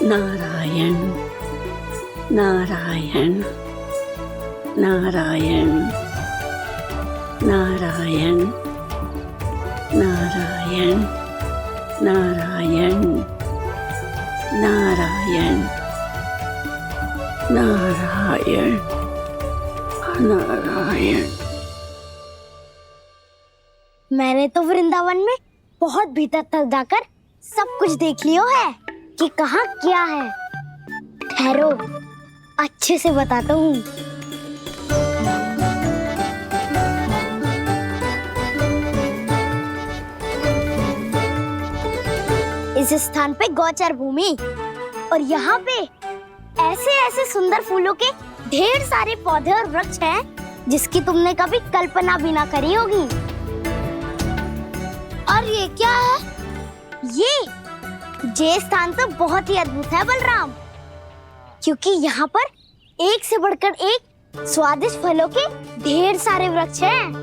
नारायण नारायण नारायण नारायण नारायण नारायण नारायण नारायण नारायण। मैंने तो वृंदावन में बहुत भीतर तक जाकर सब कुछ देख लियो है कि कहाँ क्या है। ठहरो, अच्छे से बताता हूँ। इस स्थान पे गोचर भूमि और यहाँ पे ऐसे ऐसे सुंदर फूलों के ढेर सारे पौधे और वृक्ष हैं जिसकी तुमने कभी कल्पना भी ना करी होगी। और ये क्या है? ये स्थान तो बहुत ही अद्भुत है बलराम, क्योंकि यहाँ पर एक से बढ़कर एक स्वादिष्ट फलों के ढेर सारे वृक्ष हैं।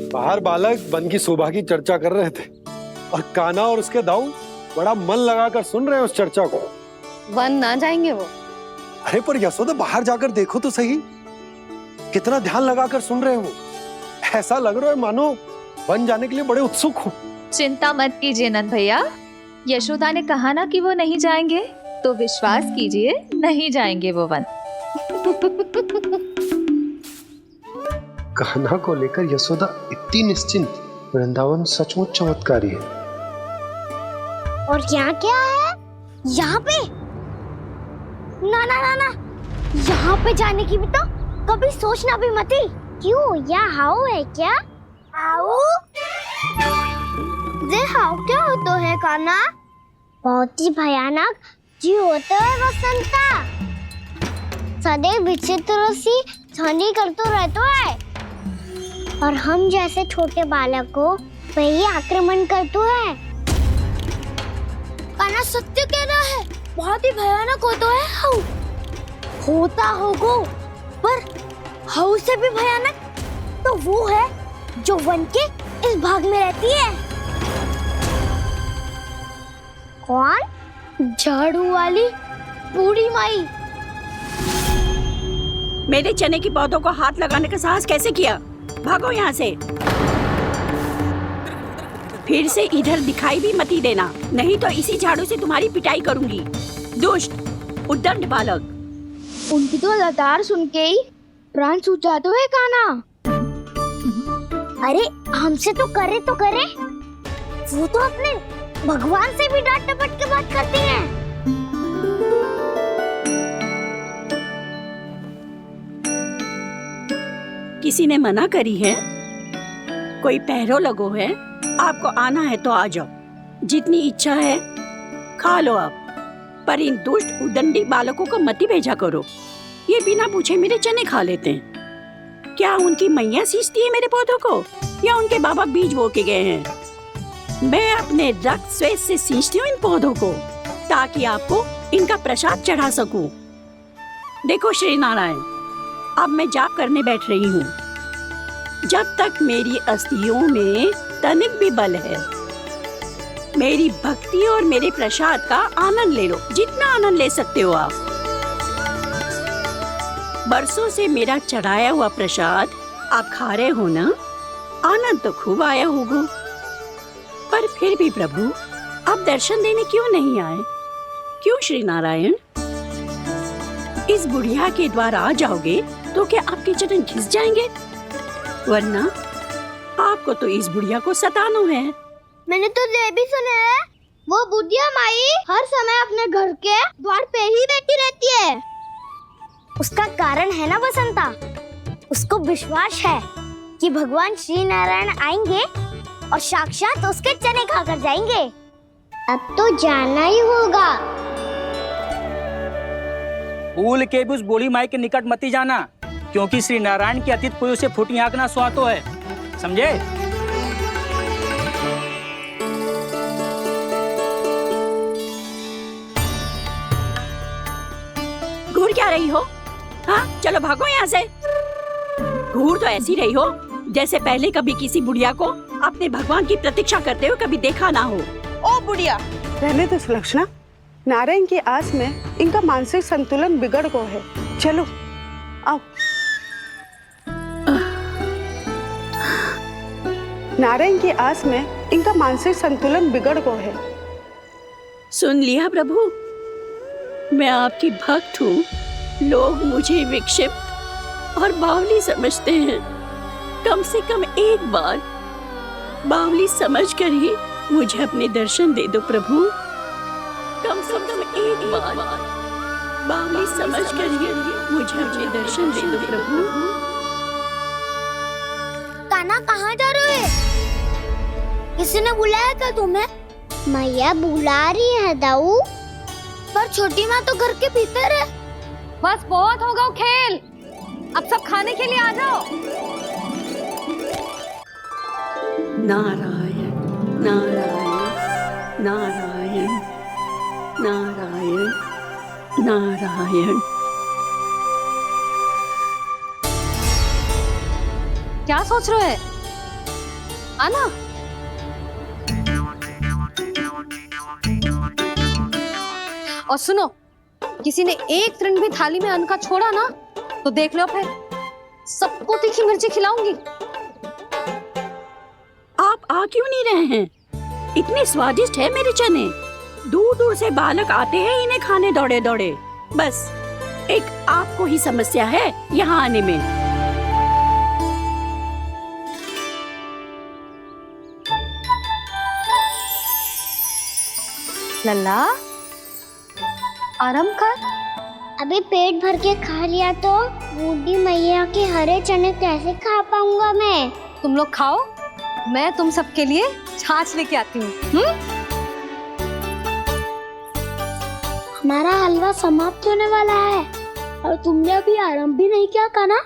बाहर बालक वन की शोभा की चर्चा कर रहे थे और कान्हा और उसके दाऊ बड़ा मन लगाकर सुन रहे हैं उस चर्चा को। वन ना जाएंगे वो? अरे पर यशोदा, बाहर जाकर देखो तो सही, कितना ध्यान लगाकर सुन रहे हो। ऐसा लग रहा है मानो वन जाने के लिए बड़े उत्सुक हो। चिंता मत कीजिए नंद भैया, यशोदा ने कहा ना कि वो नहीं जाएंगे, तो विश्वास कीजिए नहीं जाएंगे वो वन। कान्हा को लेकर यशोदा इतनी निश्चिंत, वृंदावन सचमुच चमत्कारी है। और यहाँ क्या है? यहाँ पे ना ना ना ना, यहाँ पे जाने की भी तो कभी सोचना भी मत ही। क्यों, यहाँ हाउ है क्या? हाउ? ये हाउ क्या होता है कान्हा? बहुत ही भयानक जी होता है वसंता। सदैव विचित्र सी ध्वनि करते रहता है और हम जैसे छोटे बालक को वही आक्रमण करते है। कान्हा सत्य कह रहा है, बहुत ही भयानक होता है हाउ। होता होगा, पर हाउ से भी भयानक तो वो है जो वन के इस भाग में रहती है। कौन? झाड़ू वाली बूढ़ी माई। मेरे चने की पौधों को हाथ लगाने का साहस कैसे किया? भागो यहाँ से। फिर से इधर दिखाई भी मत ही देना, नहीं तो इसी झाड़ू से तुम्हारी पिटाई करूंगी। दुष्ट उद्दंड बालक। उनकी तो लतार सुन के ही प्राण छूट जाते हैं कान्हा। अरे हमसे तो करे, वो तो अपने भगवान से भी डांट डपट के बात करती हैं। किसी ने मना करी है? कोई पहरो लगो है? आपको आना है तो आ जाओ, जितनी इच्छा है खा लो आप, पर इन दुष्ट उदंडी बालकों को मत ही भेजा करो। ये बिना पूछे मेरे चने खा लेते हैं। क्या उनकी मैया सींचती है मेरे पौधों को, या उनके बाबा बीज बो के गए हैं? मैं अपने रक्त स्वेद से सींचती हूँ इन पौधों को, ताकि आपको इनका प्रसाद चढ़ा सकूं। देखो श्री नारायण, अब मैं जाप करने बैठ रही हूँ। जब तक मेरी अस्थियों में तनिक भी बल है, मेरी भक्ति और मेरे प्रसाद का आनंद ले लो, जितना आनंद ले सकते हो आप। बरसों से मेरा चढ़ाया हुआ प्रसाद आप खा रहे हो ना, आनंद तो खूब आया होगा। पर फिर भी प्रभु, आप दर्शन देने क्यों नहीं आए? क्यों श्री नारायण? इस बुढ़िया के द्वार आ जाओगे तो क्या आपके चरण घिस जाएंगे? वरना आपको तो इस बुढ़िया को सताना है। मैंने तो ये भी सुना है, वो बुढ़िया माई हर समय अपने घर के द्वार पे ही बैठी रहती है। उसका कारण है ना बसंता, उसको विश्वास है कि भगवान श्री नारायण आएंगे और साक्षात उसके चने खाकर जाएंगे। अब तो जाना ही होगा। भूल के भी उस बूढ़ी माई के निकट मत ही जाना, क्योंकि श्री नारायण की अतीत पुरुष से फूटी आंख ना सुहातो है, समझे? घूर क्या रही हो? हाँ, चलो भागो यहाँ से। घूर तो ऐसी रही हो जैसे पहले कभी किसी बुढ़िया को अपने भगवान की प्रतीक्षा करते हुए कभी देखा ना हो। ओ बुढ़िया, रहने दो सुलक्षणा। नारायण की आस में इनका मानसिक संतुलन बिगड़ गया है। चलो आओ। नारायण की आस में इनका मानसिक संतुलन बिगड़ गया है। सुन लिया प्रभु, मैं आपकी भक्त हूँ। लोग मुझे विक्षिप्त और बावली समझते हैं। कम से कम एक बार बावली समझकर ही मुझे अपने दर्शन दे दो प्रभु। कम से कम एक बार बावली समझकर ही मुझे अपने दर्शन दे दो प्रभु। कान्हा कहाँ जा रहे हो? किसी ने बुलाया क्या तुम्हें? मैया बुला रही है दाऊ, पर छोटी माँ तो घर के भीतर है। बस बहुत हो गया खेल, अब सब खाने के लिए आ जाओ। नारायण नारायण नारायण नारायण नारायण। क्या सोच रहे हैं? आना। और सुनो, किसी ने एक तृण भी थाली में अन्न का छोड़ा ना तो देख लो, फिर सबको तीखी मिर्ची खिलाऊंगी। आप आ क्यों नहीं रहे हैं? इतने स्वादिष्ट है मेरे चने। दूर दूर से बालक आते हैं इन्हें खाने दौड़े दौड़े। बस एक आपको ही समस्या है यहाँ आने में। लल्ला, आराम कर। अभी पेट भर के खा लिया तो बूढ़ी मैया के हरे चने कैसे खा पाऊंगा मैं? तुम लोग खाओ, मैं तुम सबके लिए छाछ लेके आती हूँ। हमारा हलवा समाप्त होने वाला है और तुमने अभी आराम भी नहीं किया कान्हा।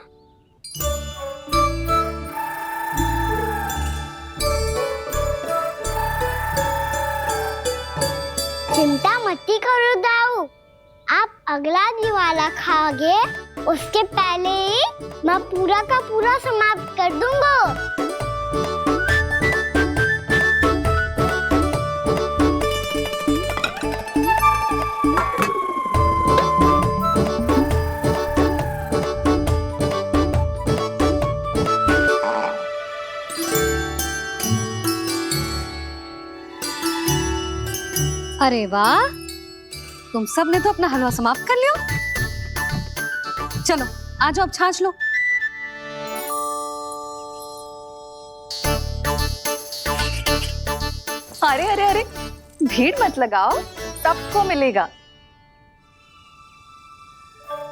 चिंता मत करो दाऊ, आप अगला दिवाला खाओगे उसके पहले ही मैं पूरा का पूरा समाप्त कर दूंगा। अरे वाह, तुम सब ने तो अपना हलवा समाप्त कर लिया। चलो आ जाओ, अब छाछ लो। अरे अरे अरे, भीड़ मत लगाओ, सबको मिलेगा।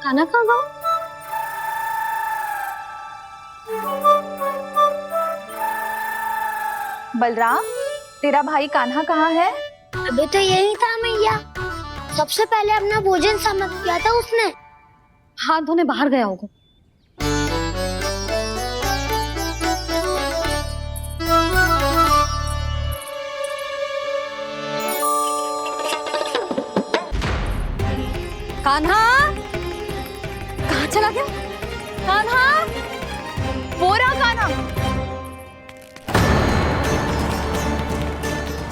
खाना खा जाओ। बलराम, तेरा भाई कान्हा कहाँ है? अभी तो यही था मैया, सबसे पहले अपना भोजन समाप्त किया था उसने। हाथ धोने बाहर गया होगा। कान्हा कहाँ चला गया? कान्हा, बोरा कान्हा,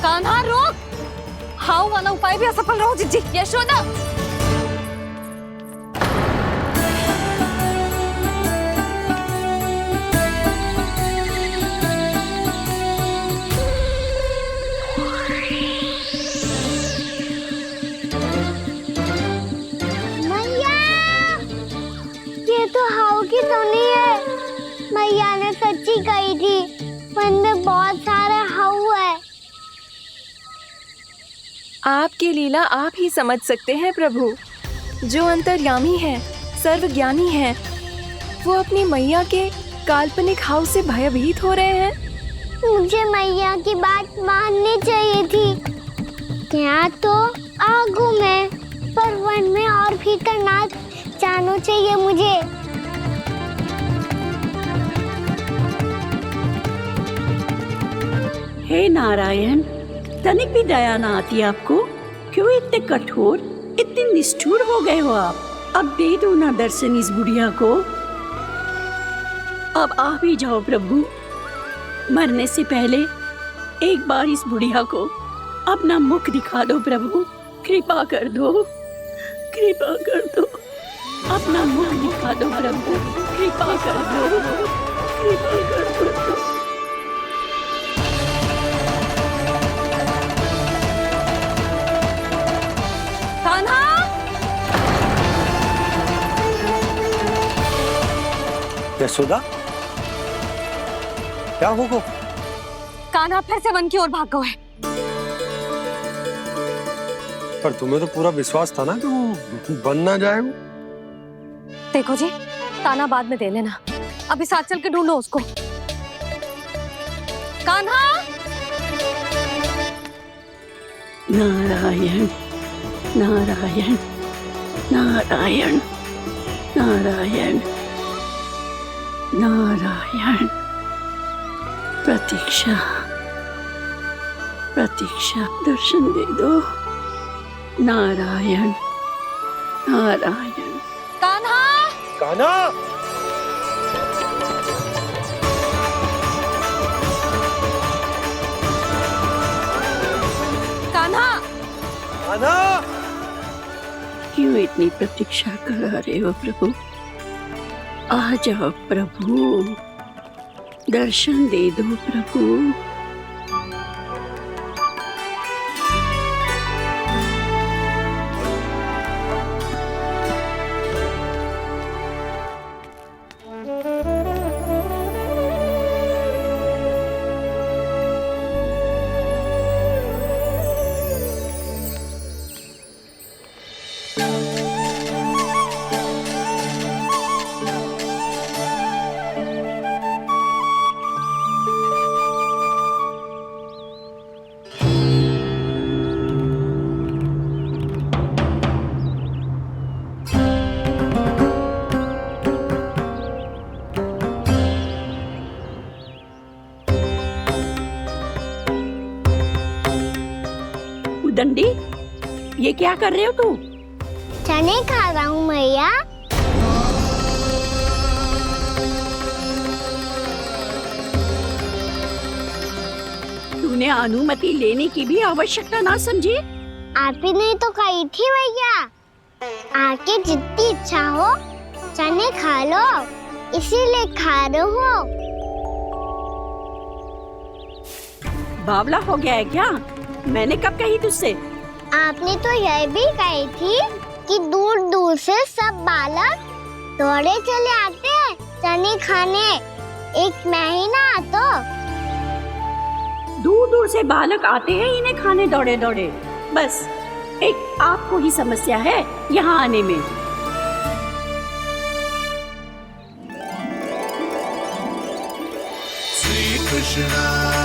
कान्हा रोक। हाउ वाला उपाय भी असफल रहो जिज्जी। यशोदा, मैया, ये तो हाउ की धुनी है। मैया ने सच्ची कही थी, मन में बहुत सारे हाउ है। आपकी लीला आप ही समझ सकते हैं प्रभु। जो अंतर्यामी है, सर्वज्ञानी है, वो अपनी मैया के काल्पनिक हाव से भयभीत हो रहे हैं। मुझे मैया की बात माननी चाहिए थी। यहाँ तो आगू में, पर वन में और भीतर ना जाना चाहिए मुझे। हे नारायण, तनिक भी दया ना आती आपको? क्यों इतने कठोर, इतने निष्ठुर हो गए हो आप? अब दे दो ना दर्शन इस बुढ़िया को। अब आप ही जाओ प्रभु। मरने से पहले एक बार इस बुढ़िया को अपना मुख दिखा दो प्रभु। कृपा कर दो, कृपा कर दो। अपना मुख दिखा दो प्रभु। कृपा कर दो, कृपा कर दो। कान्हा, यशोदा, क्या होगा? कान्हा फिर से वन की ओर भाग गए। पर तुम्हें तो पूरा विश्वास था ना कि वो बन ना जाए। देखो जी, ताना बाद में दे लेना, अभी साथ चल के ढूंढो उसको। कान्हा, नारायण नारायण नारायण नारायण नारायण। प्रतीक्षा प्रतीक्षा, दर्शन दे दो। नारायण नारायण। कान्हा, कान्हा, कान्हा, कान्हा। क्यों इतनी प्रतीक्षा करा रहे हो प्रभु? आ जाओ प्रभु, दर्शन दे दो प्रभु। दंडी, ये क्या कर रहे हो तू? चने खा रहा हूँ मैया। तूने अनुमति लेने की भी आवश्यकता ना समझी? आप ही नहीं तो कही थी भैया, आके जितनी इच्छा हो चने खा लो, इसीलिए खा रहे हो। बावला हो गया है क्या? मैंने कब कही तुझसे? आपने तो यह भी कही थी कि दूर दूर से सब बालक दौड़े चले आते हैं चने खाने, एक महीना तो दूर दूर से बालक आते हैं इन्हें खाने दौड़े दौड़े। बस एक आपको ही समस्या है यहाँ आने में। श्री कृष्ण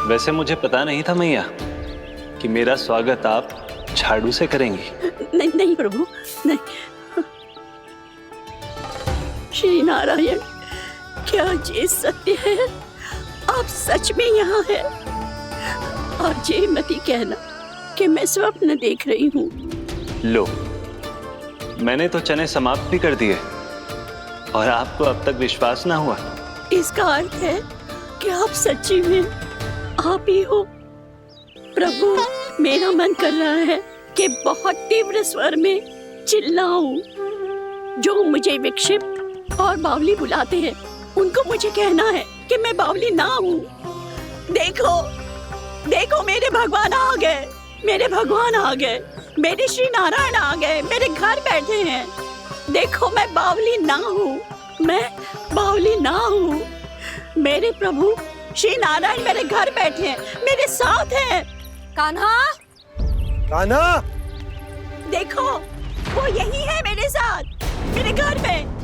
वैसे मुझे पता नहीं था मैया कि मेरा स्वागत आप झाड़ू से करेंगी। नहीं नहीं प्रभु, नहीं। श्री नारायण, क्या ये सत्य है? आप सच में यहाँ हैं? और ये मत ही कहना कि मैं स्वप्न देख रही हूँ। लो, मैंने तो चने समाप्त भी कर दिए और आपको अब तक विश्वास ना हुआ। इसका अर्थ है कि आप सच्ची में आप ही हो। प्रभु, मेरा मन कर रहा है कि बहुत तीव्र स्वर में चिल्लाऊं। जो मुझे विक्षिप्त और बावली बुलाते हैं उनको मुझे कहना है कि मैं बावली ना हूँ। देखो देखो, मेरे भगवान आ गए, मेरे भगवान आ गए, मेरे श्री नारायण आ गए, मेरे घर बैठे हैं। देखो, मैं बावली ना हूँ, मैं बावली ना हूँ। मेरे प्रभु श्री नारायण मेरे घर बैठे हैं, मेरे साथ हैं। कान्हा, कान्हा, देखो वो यही है मेरे साथ, मेरे घर में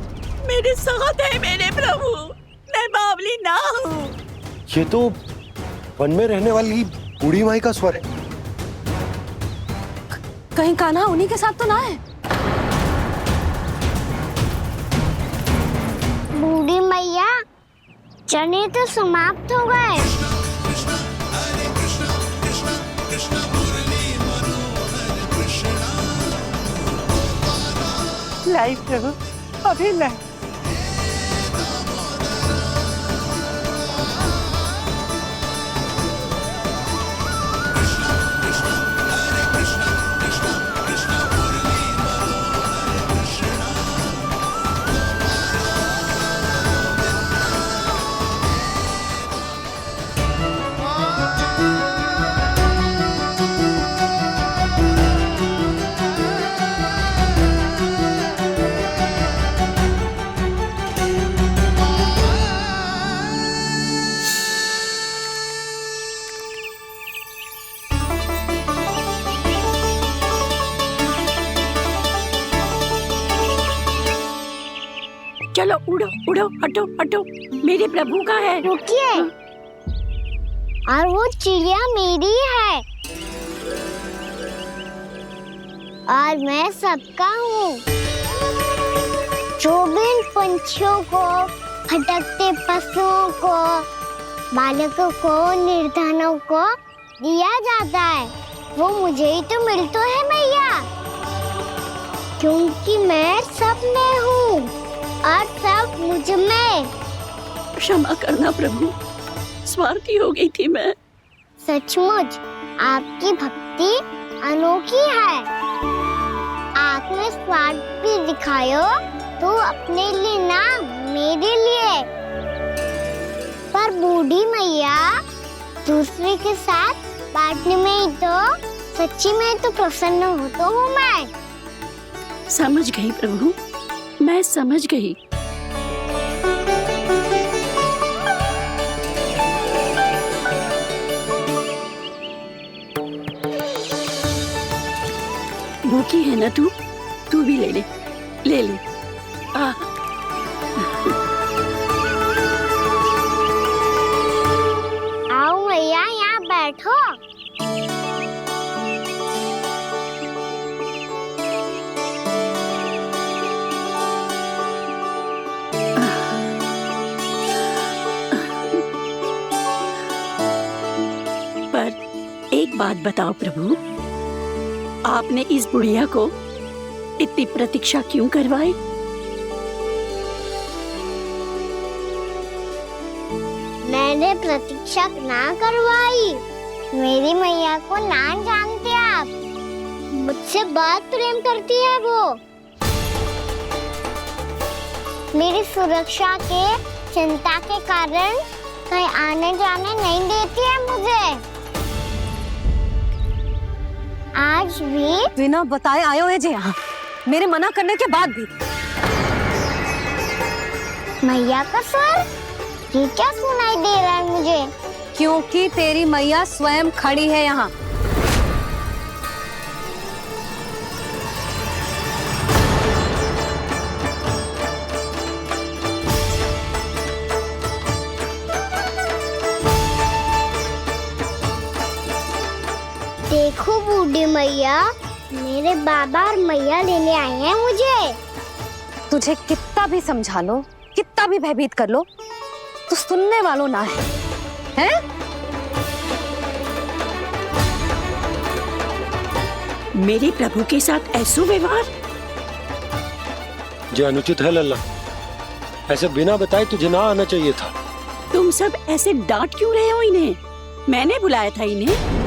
मेरे साथ है मेरे प्रभु। मैं बावली ना हूँ। ये तो वन में रहने वाली बूढ़ी माई का स्वर है। कहीं कान्हा उन्हीं के साथ तो ना है? बूढ़ी मैया, चने तो समाप्त हो गए। लाई प्रभु, अभी लाई। चलो उड़ो उड़ो, हटो हटो, मेरे प्रभु का है। रुकिए, और वो चिड़िया मेरी है और मैं सबका हूँ। जो भी इन पंछियों को, भटकते पशुओं को, बालकों को, निर्धनों को दिया जाता है, वो मुझे ही तो मिलता है मैया, क्योंकि मैं सब में हूँ और सब मुझ में। क्षमा करना प्रभु, स्वार्थी हो गई थी मैं। सचमुच आपकी भक्ति अनोखी है। आपने स्वार्थ भी दिखायो तो अपने लिए ना, मेरे लिए। पर बूढ़ी मैया दूसरे के साथ बांटने में ही तो सच्ची में तो प्रसन्न हो तो हूँ मैं। समझ गई प्रभु, मैं समझ गई। भूखी है ना तू भी ले ले, ले ले। आओ मैया, यहाँ बैठो। पर एक बात बताओ प्रभु, आपने इस बुढ़िया को इतनी प्रतीक्षा क्यों करवाई? मैंने प्रतीक्षा ना करवाई। मेरी मैया को ना जानते आप, मुझसे बहुत प्रेम करती है वो। मेरी सुरक्षा के चिंता के कारण कहीं आने जाने नहीं देती है मुझे। आज भी बिना बताए आयो है जे यहाँ, मेरे मना करने के बाद भी। मैया का स्वर, ये क्या सुनाई दे रहा है मुझे? क्योंकि तेरी मैया स्वयं खड़ी है यहाँ। देखो बूढ़ी मैया, मेरे बाबा और मैया लेने आए हैं मुझे। तुझे कितना भी समझा लो, कितना भी भयभीत कर लो, तो सुनने वालों ना है, हैं? मेरे प्रभु के साथ ऐसा व्यवहार जो अनुचित है लल्ला, ऐसे बिना बताए तुझे ना आना चाहिए था। तुम सब ऐसे डांट क्यों रहे हो इन्हें? मैंने बुलाया था इन्हें।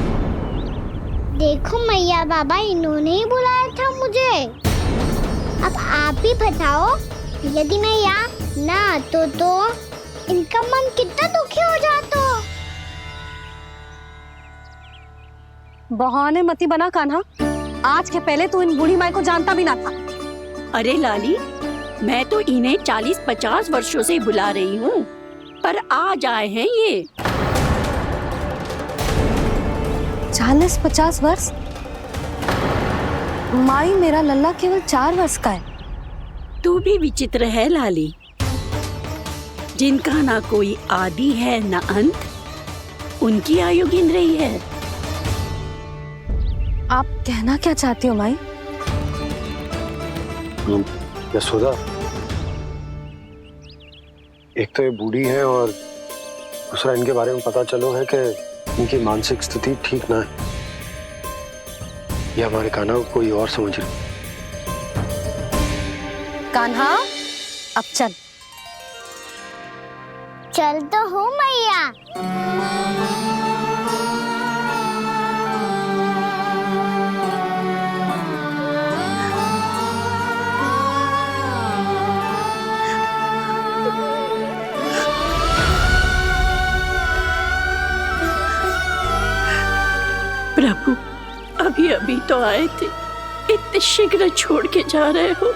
देखो मैया बाबा, इन्होंने ही बुलाया था मुझे। अब आप ही बताओ, यदि मैं यहाँ ना आतो तो इनका मन कितना दुखी हो जाता। बहाने मती बना कान्हा, आज के पहले तू इन बूढ़ी माई को जानता भी ना था। अरे लाली, मैं तो इन्हें 40-50 वर्षों से बुला रही हूँ, पर आज आए हैं ये। 40-50 वर्ष? माई, मेरा लल्ला केवल 4 वर्ष का है। तू भी विचित्र है लाली, जिनका ना कोई आदि है ना अंत, उनकी आयु गिन रही है। आप कहना क्या चाहती हो माई? यशोदा, एक तो ये बूढ़ी है और दूसरा इनके बारे में पता चलो है कि इनकी मानसिक स्थिति ठीक ना है। ये हमारे कान्हा को कोई और समझ रही। कान्हा अब चल। चल तो हूँ मैया। प्रभु, अभी अभी तो आए थे, इतने शीघ्र छोड़ के जा रहे हो।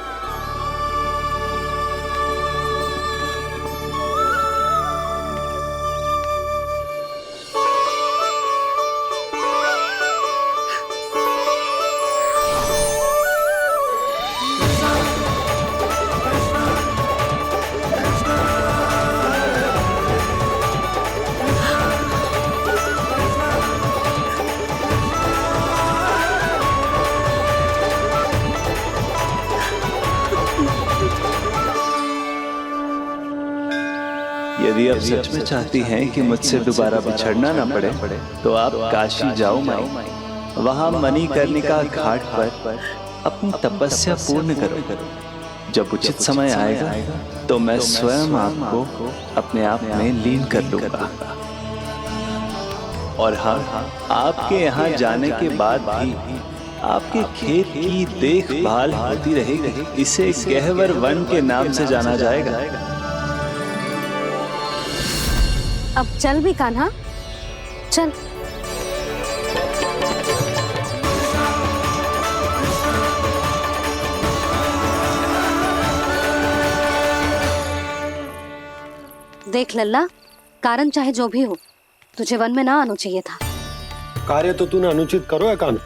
यदि आप सच में चाहती हैं कि मुझसे दोबारा बिछड़ना ना पड़े तो आप काशी जाओ माई। वहां मणिकर्णिका घाट पर अपनी तपस्या पूर्ण करो। जब उचित समय आएगा तो मैं स्वयं आपको अपने आप में लीन कर लूंगा। और हाँ, आपके यहाँ जाने के बाद भी आपके खेत की देखभाल होती रहेगी। इसे गहवर वन के नाम से जाना जाएगा। अब चल भी कान्हा, चल। देख लल्ला, कारण चाहे जो भी हो, तुझे वन में ना आना चाहिए था। कार्य तो तूने अनुचित करो है कान्हा,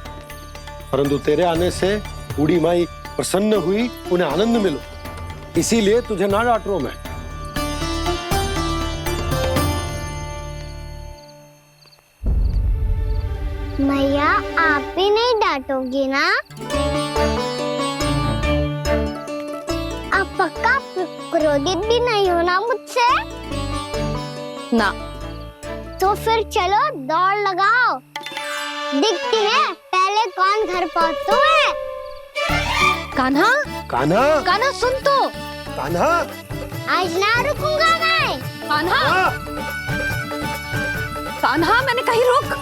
परंतु तेरे आने से बूढ़ी माई प्रसन्न हुई, उन्हें आनंद मिलो, इसीलिए तुझे ना डांट रहा हूं मैं। मैया, आप भी नहीं डांटोगी ना? आप पक्का क्रोधित भी नहीं हो ना मुझसे? ना। तो फिर चलो दौड़ लगाओ, दिखती है पहले कौन घर पहुंचता है। कान्हा, कान्हा, कान्हा सुन तो। कान्हा, आज ना रुकूंगा मैं। कान्हा, कान्हा, मैंने कही रुक।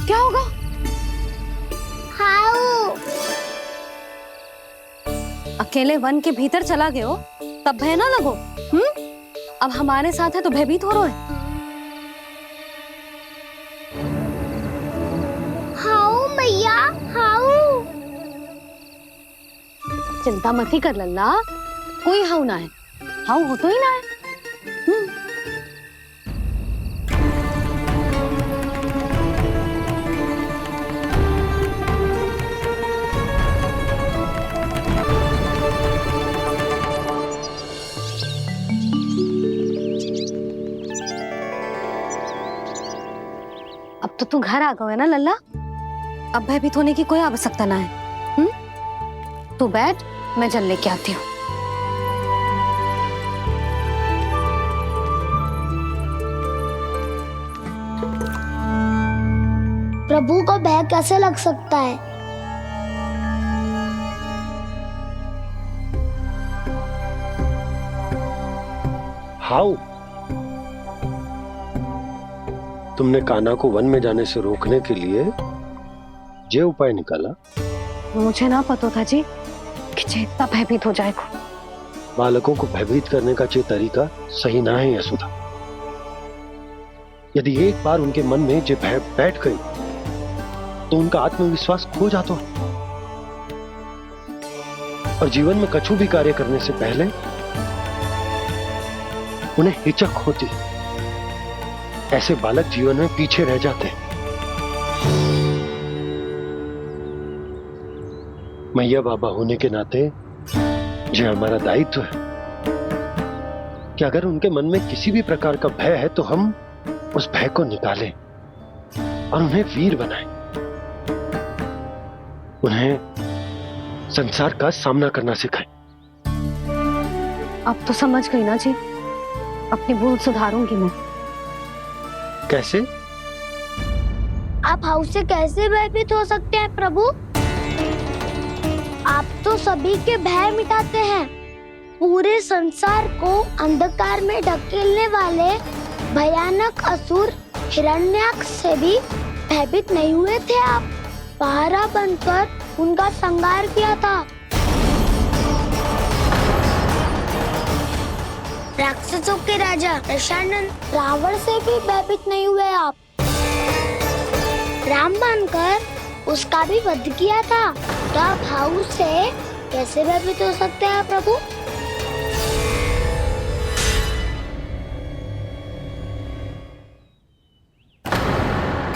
क्या होगा? हाउ अकेले वन के भीतर चला गए हो तब भय ना लगो। अब हमारे साथ है तो भयभीत हो रहे हैं। हाउ मैया, हाउ। चिंता मत ही कर लल्ला, कोई हाउ ना है। हाउ हो तो ही ना है। अब तो तू घर आ गया है ना लल्ला, अब भयभीत होने की कोई आवश्यकता ना है। तू बैठ, मैं जल लेके आती हूँ। प्रभु को भय कैसे लग सकता है? हाउ, तुमने कान्हा को वन में जाने से रोकने के लिए ये उपाय निकाला? मुझे ना पता था जी कि जे इतना भयभीत हो जाएगा। बालकों को भयभीत करने का ये तरीका सही ना है यशोदा। यदि एक बार उनके मन में ये भय बैठ गई तो उनका आत्मविश्वास खो जाता है और जीवन में कछु भी कार्य करने से पहले उन्हें हिचक होती। ऐसे बालक जीवन में पीछे रह जाते हैं। मैया बाबा होने के नाते ये हमारा दायित्व है कि अगर उनके मन में किसी भी प्रकार का भय है तो हम उस भय को निकालें और उन्हें वीर बनाएं, उन्हें संसार का सामना करना सिखाएं। अब तो समझ गई ना जी, अपनी भूल सुधारूंगी मैं। कैसे? आप हाउस से कैसे भयभीत हो सकते हैं प्रभु? आप तो सभी के भय मिटाते हैं। पूरे संसार को अंधकार में ढकेलने वाले भयानक असुर हिरण्याक्ष से भी भयभीत नहीं हुए थे आप। पहरा बनकर उनका संहार किया था। राक्षसों के राजा दशानन रावण से भी भयभीत नहीं हुए आप। राम बनकर उसका भी वध किया था। तो आप हाउस से कैसे भयभीत हो सकते हैं प्रभु?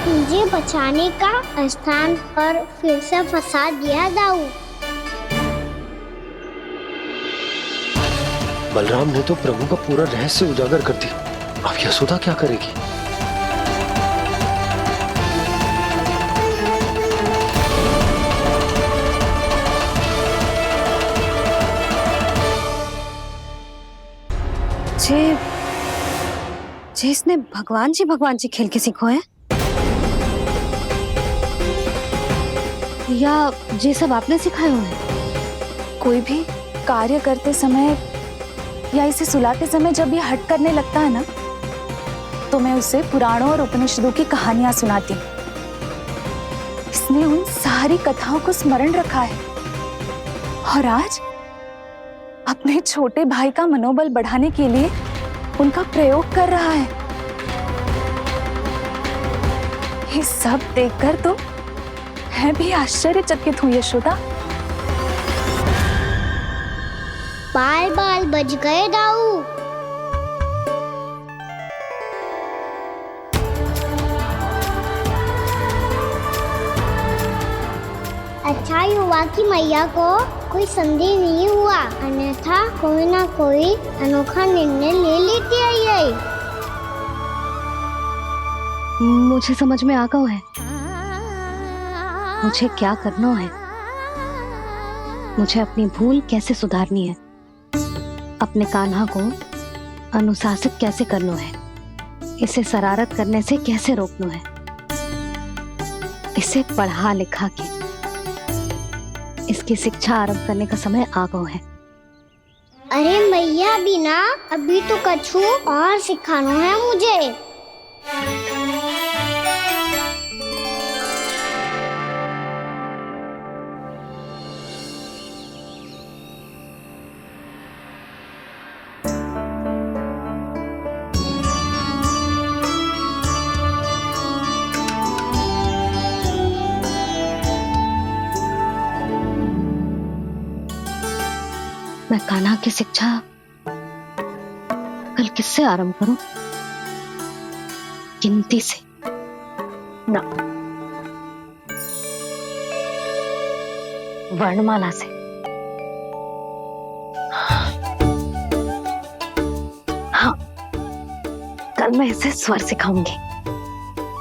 मुझे बचाने का स्थान पर फिर से फंसा दिया दाऊ। बलराम ने तो प्रभु का पूरा रहस्य उजागर कर दिया। अब यशोदा क्या करेगी? जे इसने भगवान जी खेल के सीखो है, या जे सब आपने सिखाए हुए हैं? कोई भी कार्य करते समय या इसे सुलाते समय जब ये हट करने लगता है ना, तो मैं उसे पुराणों और उपनिषदों की कहानियां सुनाती हूँ। इसने उन सारी कथाओं को स्मरण रखा है और आज अपने छोटे भाई का मनोबल बढ़ाने के लिए उनका प्रयोग कर रहा है। ये सब देखकर तो मैं भी आश्चर्यचकित हूँ यशोदा। बाल बाल बज गए दाऊ। अच्छा ही हुआ कि मैया को कोई संदेह नहीं हुआ, अन्यथा कोई ना कोई अनोखा निर्णय ले लेती है ये। मुझे समझ में आ गया है मुझे क्या करना है। मुझे अपनी भूल कैसे सुधारनी है, अपने कान्हा को अनुशासित कैसे करना है, इसे शरारत करने से कैसे रोकना है, इसे पढ़ा लिखा के इसकी शिक्षा आरंभ करने का समय आ गया है। अरे मैया बिना अभी तो कछु और सिखाना है मुझे। मैं कान्हा की शिक्षा कल किससे आरंभ करूं? गिनती से ना, वर्णमाला से। हाँ, कल मैं इसे स्वर सिखाऊंगी।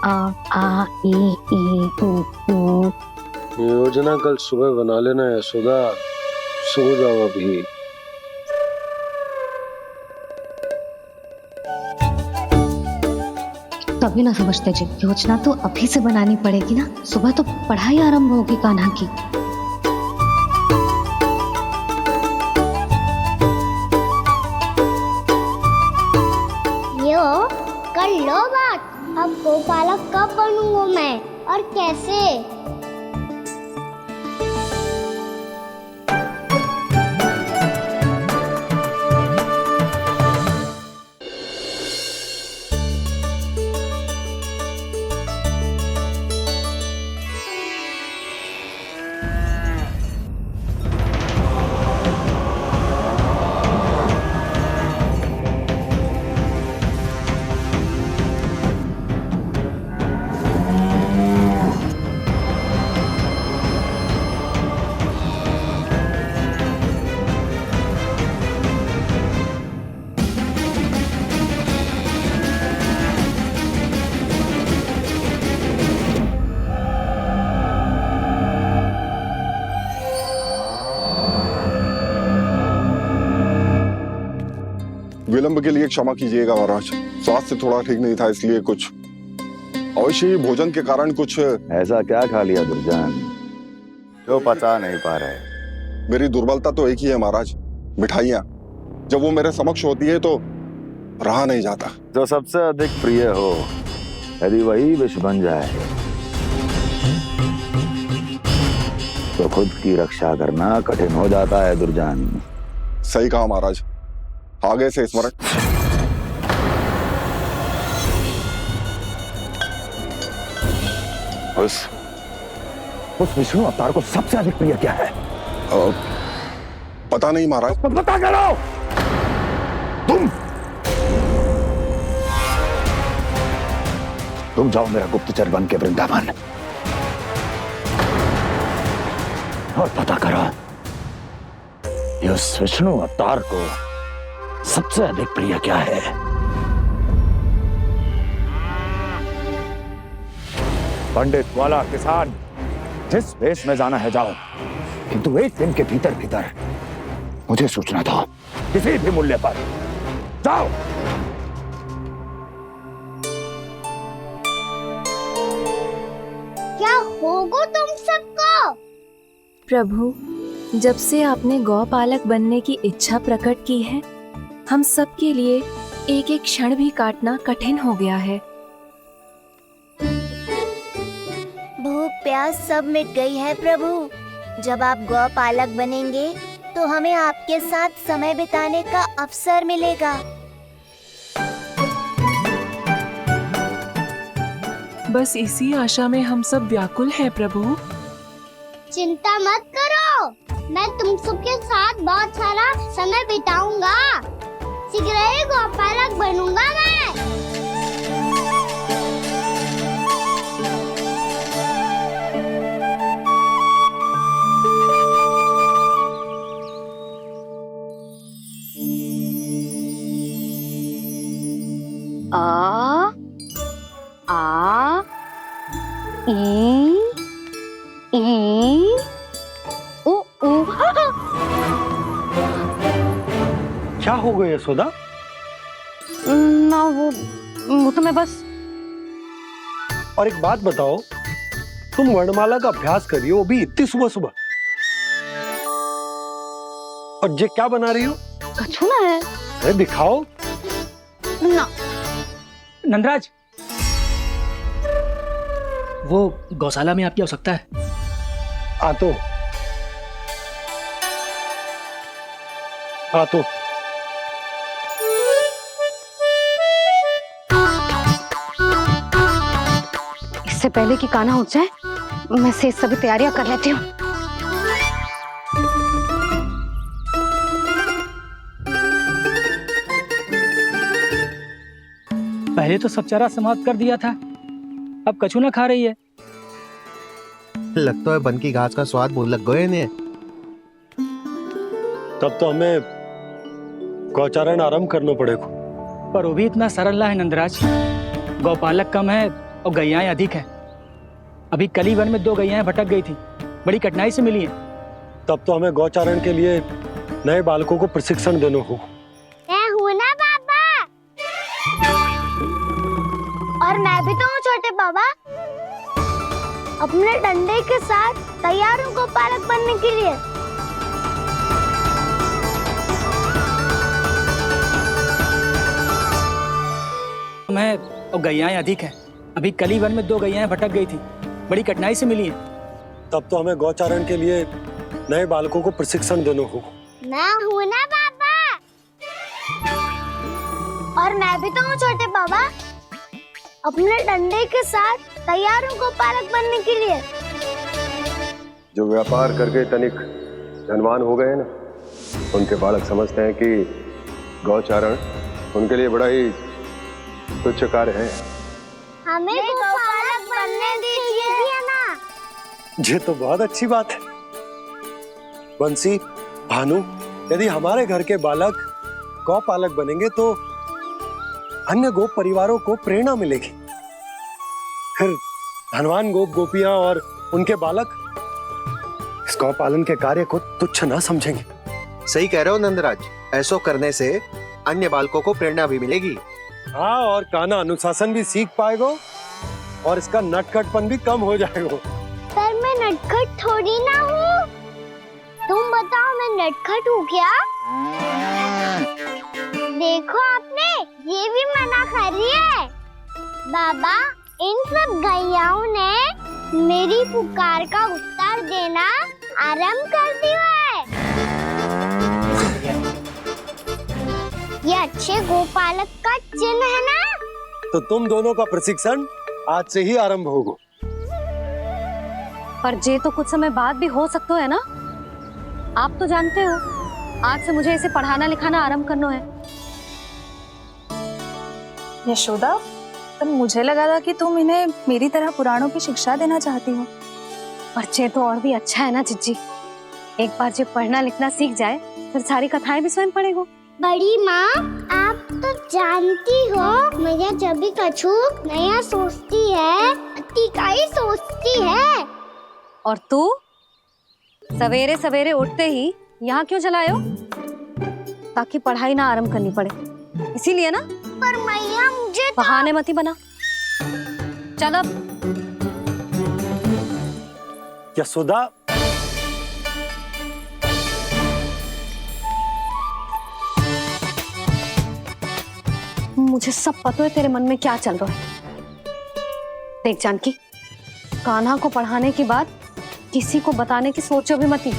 आ ई उ ऊ। योजना कल सुबह बना लेना यशोदा, सो जाओ अभी। तभी ना समझते जी, योजना तो अभी से बनानी पड़ेगी ना। सुबह तो पढ़ाई आरंभ होगी कान्हा की। यो कर लो बात। अब गोपालक कब बनूंगा मैं और कैसे? विलंब के लिए क्षमा कीजिएगा महाराज, स्वास्थ्य थोड़ा ठीक नहीं था इसलिए कुछ अवश्य ही भोजन के कारण कुछ। ऐसा क्या खा लिया दुर्जन जो पचा नहीं पा रहे? मेरी दुर्बलता तो एक ही है महाराज, मिठाइयाँ। जब वो मेरे समक्ष होती है तो रहा नहीं जाता। जो सबसे अधिक प्रिय हो यदि वही विष बन जाए तो खुद की रक्षा करना कठिन हो जाता है दुर्जन। सही कहा महाराज, आगे से स्मरण। उस विष्णु अवतार को सबसे अधिक प्रिय क्या है? पता नहीं महाराज। तो पता करो। तुम जाओ मेरा गुप्तचर बन के वृंदावन और पता करो ये उस विष्णु अवतार को सबसे अधिक प्रिय क्या है। पंडित वाला किसान जिस वेश में जाना है जाओ, किंतु एक दिन के भीतर भीतर मुझे सूचना दो, किसी भी मूल्य पर। जाओ। क्या होगा तुम सबको? प्रभु, जब से आपने गौपालक बनने की इच्छा प्रकट की है, हम सब के लिए एक एक क्षण भी काटना कठिन हो गया है। भूख प्यास सब मिट गई है प्रभु। जब आप गौपालक बनेंगे तो हमें आपके साथ समय बिताने का अवसर मिलेगा। बस इसी आशा में हम सब व्याकुल हैं प्रभु। चिंता मत करो, मैं तुम सबके साथ बहुत सारा समय बिताऊंगा। शीघ्र ही गौपालक बनूंगा मैं। आ आ ई ओ ओ। क्या हो गया यशोदा? ना वो तो मैं बस। और एक बात बताओ, तुम वर्णमाला का अभ्यास करिए, वो भी इतनी सुबह सुबह। और ये क्या बना रही हो? कछुआ है। अरे दिखाओ ना। नंदराज, वो गौशाला में आपकी आवश्यकता है। आ तो इससे पहले कि कान्हा उठ जाए, मैं से सभी तैयारियां कर लेती हूँ। पहले तो सब चारा समाप्त कर दिया था, अब कछू ना खा रही है। लगता है बन की घास का स्वाद भूल लग गए ने। तब तो हमें गौचारण आरंभ करना पड़ेगा। पर वो भी इतना सरल ना है नंदराज। गौपालक कम है और गैयाएं अधिक है। अभी कली वन में 2 गैयाएं भटक गई थी, बड़ी कठिनाई से मिली हैं। तब तो हमें गौचारण के लिए नए बालकों को प्रशिक्षण देना होगा। मैं हूँ ना बाबा, और मैं भी तो हूँ छोटे बाबा। अपने डंडे के साथ तैयार हूँ गौपालक बनने के लिए। मैं और गैयाएं अधिक है। अभी कली वन में 2 गैयाएं भटक गई थी, बड़ी कठिनाई से मिली हैं। तब तो हमें गौचारण के लिए नए बालकों को प्रशिक्षण देना होगा। मैं हूँ ना बाबा, और मैं भी तो हूँ छोटे बाबा। अपने डंडे के साथ तैयार हूँ गौपालक बनने के लिए। जो व्यापार करके तनिक धनवान हो गए ना, उनके बालक समझते हैं कि गौचारण उनके लिए बड़ा ही तुच्छ कार्य है। हमें गौपालक बनने दीजिए ना। ये तो बहुत अच्छी बात है। बंसी, भानु, यदि हमारे घर के बालक गौपालक बनेंगे तो अन्य गोप परिवारों को प्रेरणा मिलेगी। फिर धनवान गोप गोपियां और उनके बालक इस गौ पालन के कार्य को तुच्छ ना समझेंगे। सही कह रहे हो नंदराज, ऐसो करने से अन्य बालकों को प्रेरणा भी मिलेगी। हाँ, और कान्हा अनुशासन भी सीख पाएगा और इसका नटखटपन भी कम हो जाएगा। पर मैं नटखट थोड़ी ना हूँ। तुम बताओ मैं नटखट हूँ क्या? देखो आपने ये भी मना कर रही है। बाबा, इन सब गैयाओं ने मेरी पुकार का उत्तर देना आरंभ कर दिया है। ये अच्छे गोपालक का चिन्ह है ना? तो तुम दोनों का प्रशिक्षण आज से ही आरंभ होगा। पर जे तो कुछ समय बाद भी हो सकता है ना। आप तो जानते हो, आज से मुझे इसे पढ़ाना लिखाना आरंभ करना है। यशोदा, पर मुझे लगा था कि तुम इन्हें मेरी तरह पुराणों की शिक्षा देना चाहती हो। पर जे तो और भी अच्छा है ना जिज्जी। एक बार जब पढ़ना लिखना सीख जाए फिर सारी कथाएं भी स्वयं पढ़ेगा। बड़ी माँ, आप तो जानती हो मैया जब भी कछु नया सोचती है, अतिका ही सोचती है। और तू सवेरे सवेरे उठते ही यहाँ क्यों चलाए हो? ताकि पढ़ाई ना आरंभ करनी पड़े, इसीलिए ना। पर मैया मुझे बहाने मत ही बना। चल अब। यशोदा, मुझे सब पता है तेरे मन में क्या चल रहा है। देख जानकी, कान्हा को पढ़ाने के बाद किसी को बताने की सोचो भी मत ही।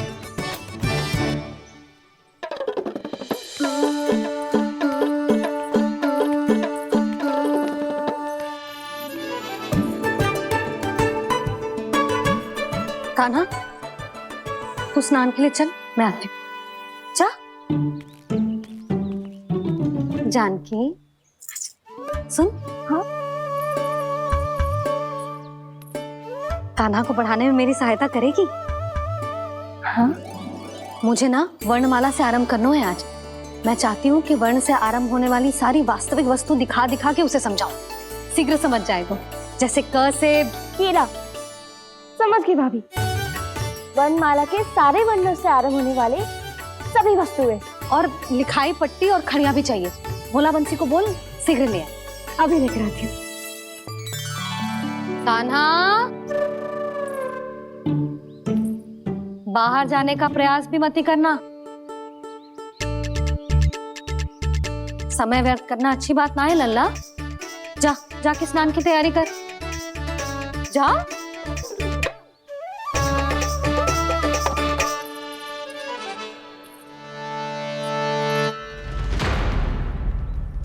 कान्हा, तू स्नान के लिए चल, मैं आती हूँ। जा। जानकी, सुन। हाँ? कान्हा को पढ़ाने में मेरी सहायता करेगी? हाँ? मुझे ना वर्णमाला से आरंभ करना है आज। मैं चाहती हूँ कि वर्ण से आरंभ होने वाली सारी वास्तविक वस्तु दिखा दिखा के उसे समझाऊं। शीघ्र समझ जाएगा। जैसे क से कीड़ा। समझ गई भाभी। वर्णमाला के सारे वर्णों से आरंभ होने वाले सभी वस्तुएं। और लिखाई पट्टी और खड़िया भी चाहिए। भोला बंसी को बोल शीघ्र ले आए। अभी लेकर आती हूँ। कान्हा, बाहर जाने का प्रयास भी मत ही करना। समय व्यर्थ करना अच्छी बात ना है लल्ला। जा, जाके स्नान की तैयारी कर। जा।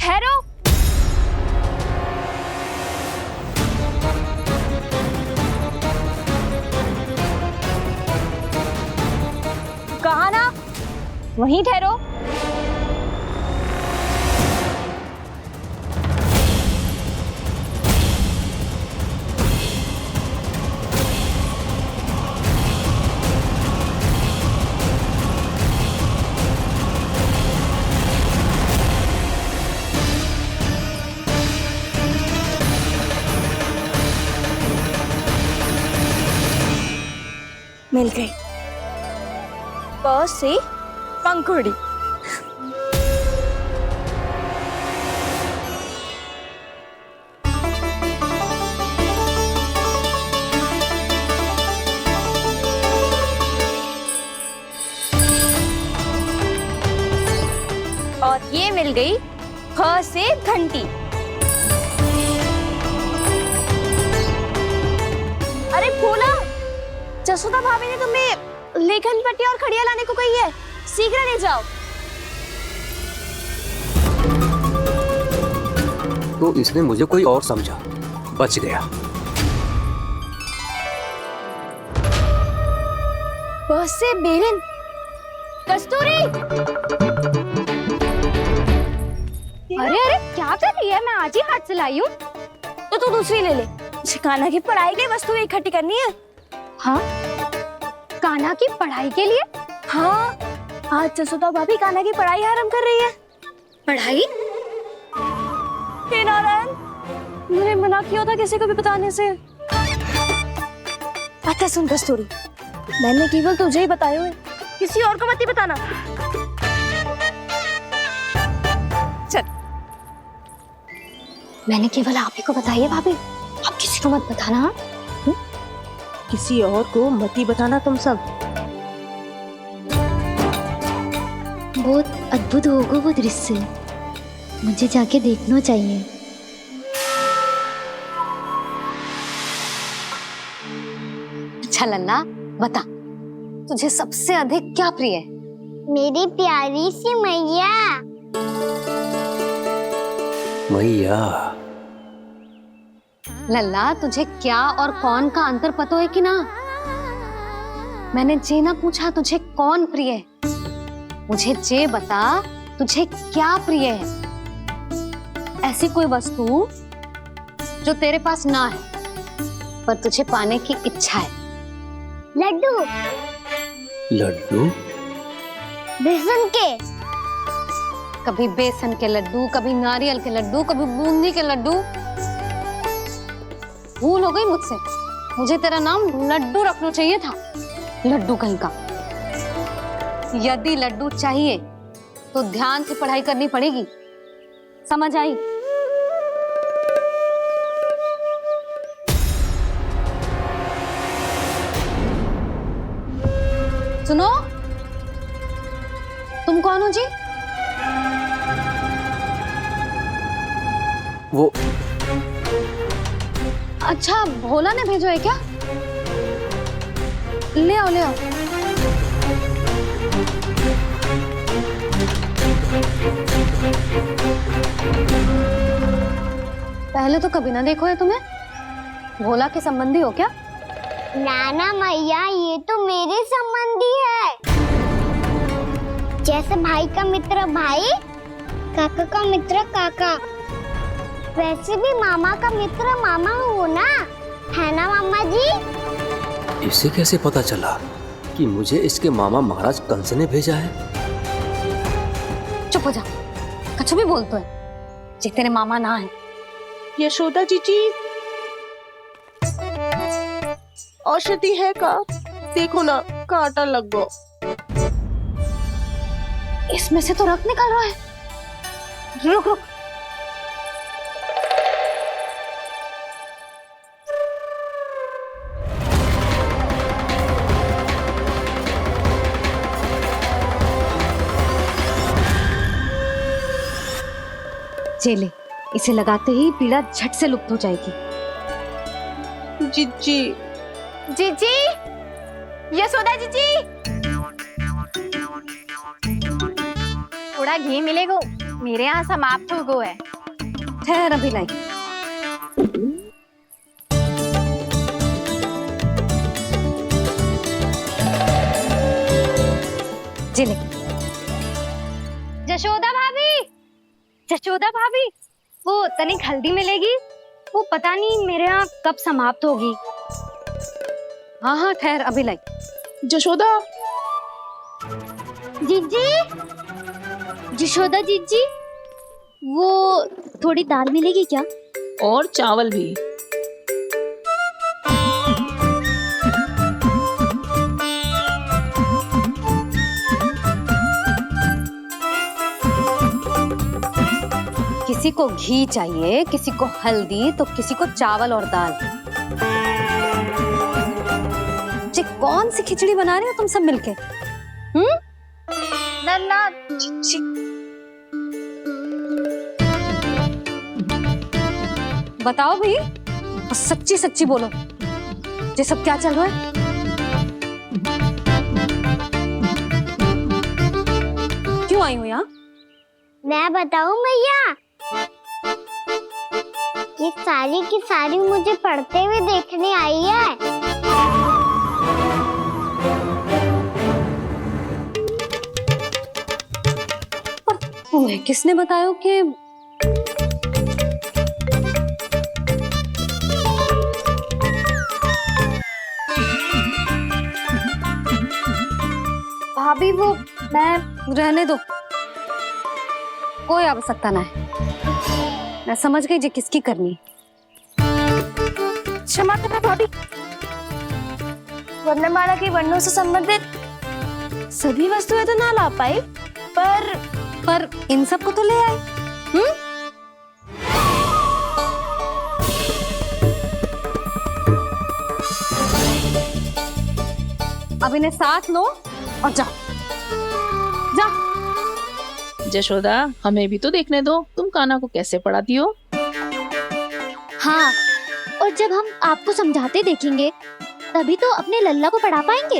ठहरो। कहा ना, वहीं ठहरो। मिल गई। प से पंखुड़ी। और ये मिल गई ख से घंटी। अरे भोला, जसोदा भाभी ने तुम्हें लेखन पट्टी और खड़िया लाने को कही है। शीघ्र ले जाओ। तो इसने मुझे कोई और समझा, बच गया। बस से बेलन। कस्तूरी। अरे अरे क्या कर रही है? मैं आज ही हाथ से लाई हूँ। तो तू दूसरी ले ले। कान्हा की पढ़ाई के वस्तु इकट्ठी करनी है। हाँ, कान्हा की पढ़ाई के लिए? हाँ, आज जसोदा भाभी कान्हा की पढ़ाई आरंभ कर रही है। पढ़ाई? हे नारायण, मैंने मना किया था किसी को भी बताने से। अच्छा सुन कस्तूरी, मैंने केवल तुझे ही बताए हुए, किसी और को मत ही बताना। मैंने केवल आप ही को बताई है भाभी, आप किसी को मत बताना। हाँ? किसी और को मत ही बताना तुम सब। बहुत अद्भुत होगा वो दृश्य, मुझे जाके देखना चाहिए। अच्छा लल्ला, बता तुझे सबसे अधिक क्या प्रिय है? मेरी प्यारी सी मैया। मैया। लल्ला, तुझे क्या और कौन का अंतर पता है कि ना? मैंने जे ना पूछा तुझे कौन प्रिय है, मुझे जे बता तुझे क्या प्रिय है। ऐसी कोई वस्तु जो तेरे पास ना है पर तुझे पाने की इच्छा है। लड्डू। लड्डू? बेसन के। कभी बेसन के लड्डू, कभी नारियल के लड्डू, कभी बूंदी के लड्डू। भूल हो गई मुझसे, मुझे तेरा नाम लड्डू रखना चाहिए था। लड्डू कहीं का। यदि लड्डू चाहिए तो ध्यान से पढ़ाई करनी पड़ेगी, समझ आई? सुनो, तुम कौन हो जी? वो अच्छा, भोला ने भेजो है क्या? ले आओ, ले आओ। पहले तो कभी ना देखो है तुम्हें। भोला के संबंधी हो क्या? नाना मैया, ये तो मेरे संबंधी है। जैसे भाई का मित्र भाई, काका का मित्र काका, वैसे भी मामा का मित्र मामा हो ना, है ना मामा जी? इसे कैसे पता चला कि मुझे इसके मामा महाराज कंस ने भेजा है? चुप हो जा, कछु भी बोलते है जे तेरे मामा ना है। यशोदा जीजी, औषधि है का? देखो ना, कांटा लग गो। इसमें से तो रक्त निकल रहा है। रुक रुक, चले, इसे लगाते ही पीड़ा झट से लुप्त हो जाएगी। जीजी, जीजी, यशोदा जीजी, थोड़ा घी मिलेगा? मेरे यहाँ समाप्त हो गया है। ठहर, अभी लाई। जिले। जशोदा भाभी, जशोदा भाभी, वो तनिक हल्दी मिलेगी? वो पता नहीं मेरे यहाँ कब समाप्त होगी। हाँ हाँ, ठहर, अभी लाई। जशोदा। जीजी, जशोदा जीजी, वो थोड़ी दाल मिलेगी क्या? और चावल भी। किसी को घी चाहिए, किसी को हल्दी, तो किसी को चावल और दाल। जी, कौन सी खिचड़ी बना रहे हो तुम सब मिलके? नन्ना, बताओ भाई, सच्ची सच्ची बोलो, ये सब क्या चल रहा है? क्यों आई हो यहाँ? मैं बताऊं भैया, ये सारी की सारी मुझे पढ़ते हुए देखने आई है। तुम्हें किसने बताया कि भाभी? वो मैं रहने दो, कोई आवश्यकता ना है। मैं समझ गई जी किसकी करनी। क्षमा करना भाभी, वर्णमाला के वर्णों से संबंधित सभी वस्तुएं तो ना ला पाई, पर इन सब को तो ले आए। अब इन्हें साथ लो और जाओ जा। जशोदा, हमें भी तो देखने दो तुम कान्हा को कैसे पढ़ाती हो। हाँ, और जब हम आपको समझाते देखेंगे तभी तो अपने लल्ला को पढ़ा पाएंगे।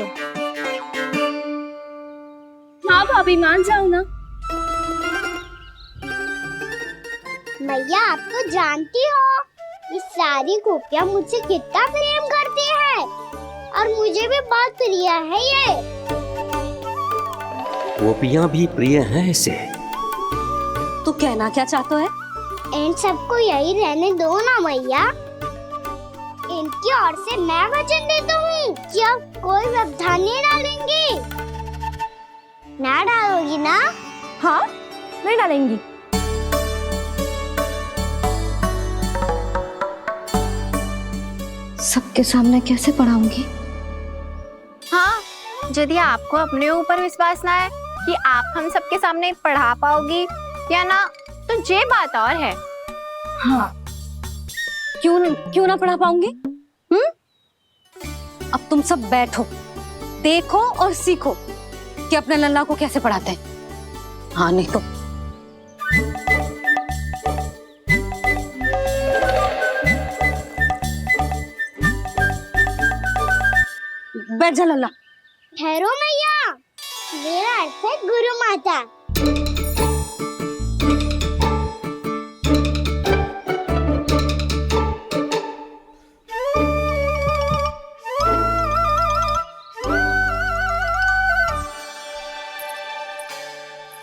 हाँ भाभी, मान जाओ ना। मैया, आप तो जानती हो ये सारी गोपियाँ मुझसे कितना प्रेम करती है और मुझे भी बहुत प्रिय है ये। गोपियाँ भी प्रिय हैं इसे। तू कहना क्या चाहता है? इन सबको यही रहने दो ना मैया। इनकी ओर से मैं वचन देता हूँ कि अब कोई व्यवधान नहीं डालेंगी। ना डालोगी ना? हाँ, नहीं डालेंगी। सबके सामने कैसे पढ़ाऊंगी? हाँ, यदि आपको अपने ऊपर विश्वास ना है कि आप हम सबके सामने पढ़ा पाओगी या ना, तो ये बात और है। हाँ, क्यों ना पढ़ा पाऊंगी? अब तुम सब बैठो, देखो और सीखो कि अपने लल्ला को कैसे पढ़ाते हैं। हाँ, नहीं तो बैठ जा लल्ला। ठहरो मैया, मेरा अर्थ है गुरु माता।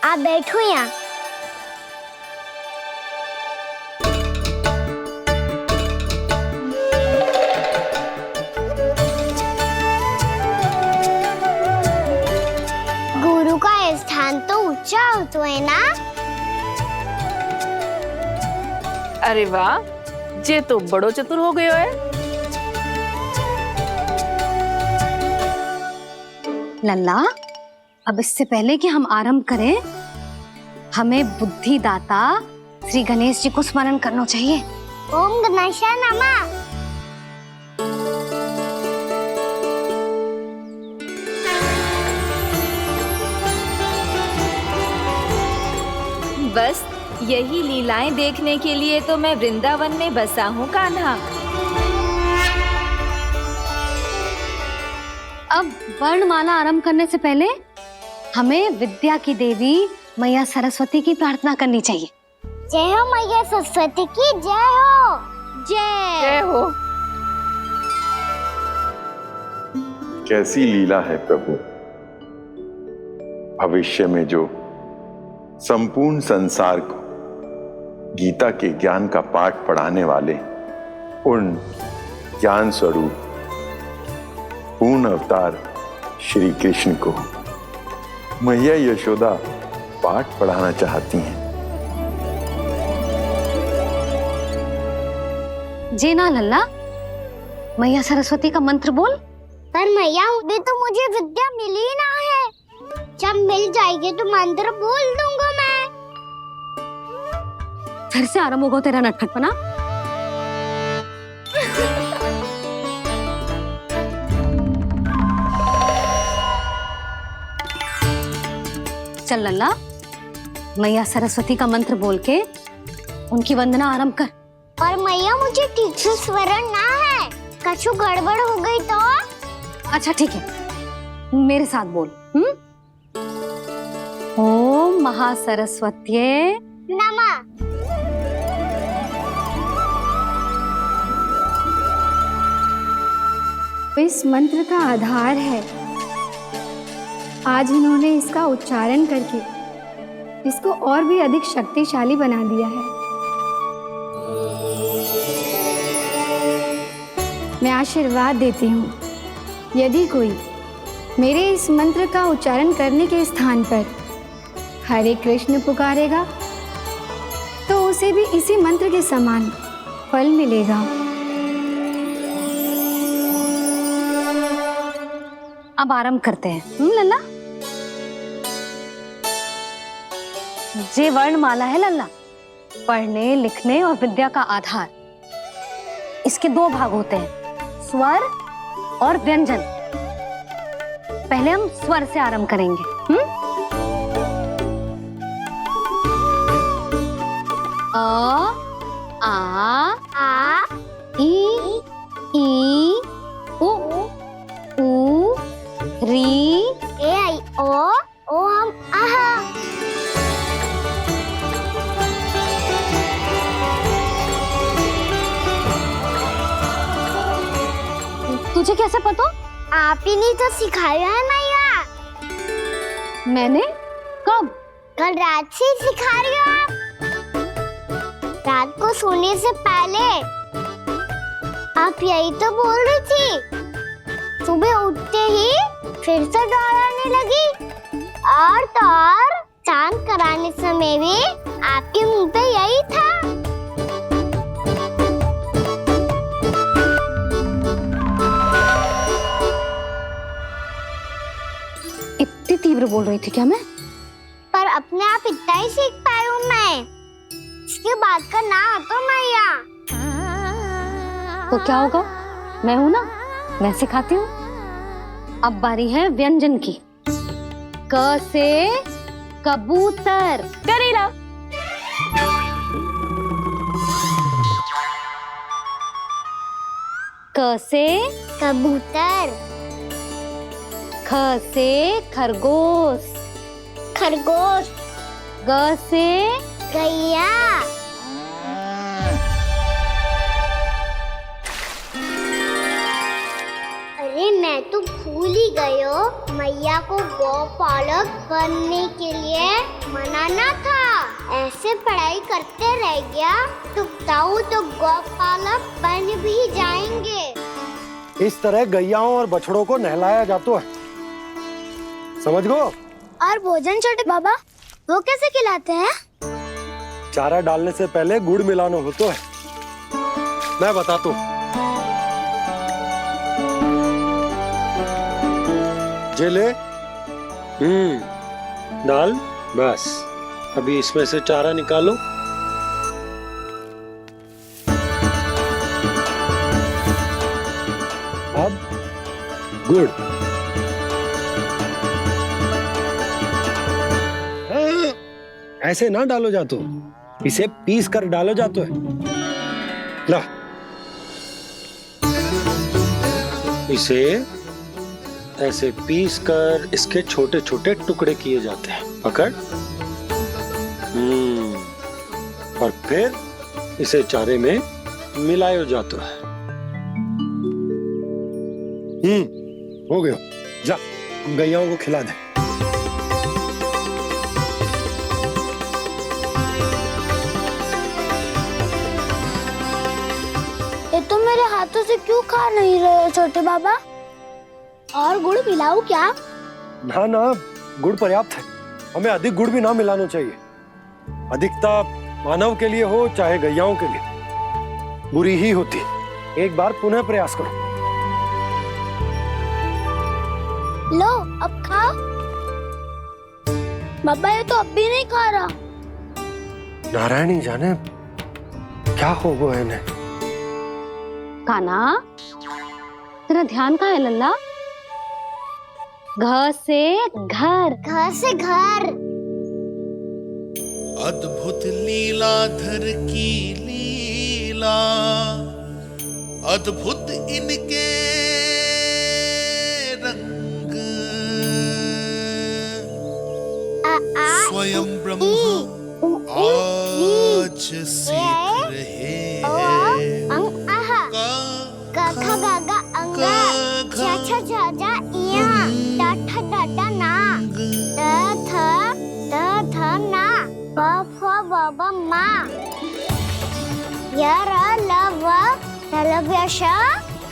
आप बैठो यहाँ। गुरु का स्थान तो ऊंचा होता है ना? अरे वाह, जे तो बड़ो चतुर हो गयो है। लल्ला, अब इससे पहले कि हम आरंभ करें, हमें बुद्धिदाता श्री गणेश जी को स्मरण करना चाहिए। ओम गणेशाय नमः। बस यही लीलाएं देखने के लिए तो मैं वृंदावन में बसा हूँ कान्हा। अब वर्णमाला आरंभ करने से पहले हमें विद्या की देवी मैया सरस्वती की प्रार्थना करनी चाहिए। जय हो मैया सरस्वती की जय हो। जय हो। कैसी लीला है प्रभु। भविष्य में जो संपूर्ण संसार को गीता के ज्ञान का पाठ पढ़ाने वाले उन ज्ञान स्वरूप पूर्ण अवतार श्री कृष्ण को मैया यशोदा पाठ पढ़ाना चाहती हैं। जी ना लल्ला, मैया सरस्वती का मंत्र बोल। पर मैया, अभी तो मुझे विद्या मिली ना है। जब मिल जाएगी तो मंत्र बोल दूंगा मैं। फिर से आरंभ होगा तेरा नटखटपना। चल लल्ला, मैया सरस्वती का मंत्र बोल के उनकी वंदना आरंभ कर। पर मैया, मुझे ठीक से स्मरण ना है। कछु गड़बड़ हो गई तो? अच्छा ठीक है, मेरे साथ बोल। ओम महासरस्वत्ये नमः। इस मंत्र का आधार है। आज इन्होंने इसका उच्चारण करके इसको और भी अधिक शक्तिशाली बना दिया है। मैं आशीर्वाद देती हूँ, यदि कोई मेरे इस मंत्र का उच्चारण करने के स्थान पर हरे कृष्ण पुकारेगा तो उसे भी इसी मंत्र के समान फल मिलेगा। अब आरंभ करते हैं। लल्ला, जे वर्णमाला है लल्ला, पढ़ने लिखने और विद्या का आधार। इसके दो भाग होते हैं, स्वर और व्यंजन। पहले हम स्वर से आरंभ करेंगे। अ, आ, ई, उ, री, ए आई ओ हम आहा। तुझे कैसे पता? आप ही नहीं तो सिखाया है मैया। मैंने? कब? कल रात से सिखा रही हो आप। रात को सोने से पहले आप यही तो बोल रही थी। सुबह उठते ही फिर से डराने लगी, और तो और चांद कराने समय भी आपके मुंह पे यही था। इतनी तीव्र बोल रही थी क्या मैं? पर अपने आप इतना ही सीख पाई हूँ मैं। इसके बाद का ना तो मैया। तो क्या होगा? मैं हूं ना, मैं सिखाती हूँ। अब बारी है व्यंजन की। क से कबूतर। करेला। क से कबूतर। ख से खरगोश। खरगोश। ग से गैया। अरे मैं तो भूल ही गई हूँ, मैया को गौपालक बनने के लिए मनाना था। ऐसे पढ़ाई करते रह गया तो ताऊ तो गौपालक बन भी जाएंगे। इस तरह गैयाओं और बछड़ों को नहलाया जाता है, समझ गो? और भोजन छोटे बाबा वो कैसे खिलाते हैं? चारा डालने से पहले गुड़ मिलाना होता है। मैं बताता हूँ। जे ले, डाल, बस। अभी इसमें से चारा निकालो। अब गुड़। ऐसे ना डालो जातो, इसे पीस कर डालो जातो है। ला, इसे ऐसे पीस कर इसके छोटे छोटे टुकड़े किए जाते हैं। पकड़। और फिर इसे चारे में मिलाया जाता है। हो गया। जा, गैयाओं को खिला दे। ये तो मेरे हाथों से क्यों खा नहीं रहे हो छोटे बाबा? और गुड़ मिलाऊं क्या? ना ना, गुड़ पर्याप्त है। हमें अधिक गुड़ भी ना मिलाना चाहिए। अधिकता मानव के लिए हो चाहे गैयाओं के लिए बुरी ही होती। एक बार पुनः प्रयास करो। लो, अब खाओ। बाबा ये तो अब भी नहीं खा रहा। नारायणी जाने क्या हो गया है इन्हें। काना, तेरा ध्यान कहाँ है लल्ला? घ से घर। घर से घर। अद्भुत लीलाधर की लीला, अद्भुत इनके रंग, स्वयं ब्रह्मा आज सीख रहे हैं। गा गा गा अंगा, छा छा छा जा इया, डा ठा डा डा ना, द थ ना, ब फ ब ब मा, य र ल व ललव्य श,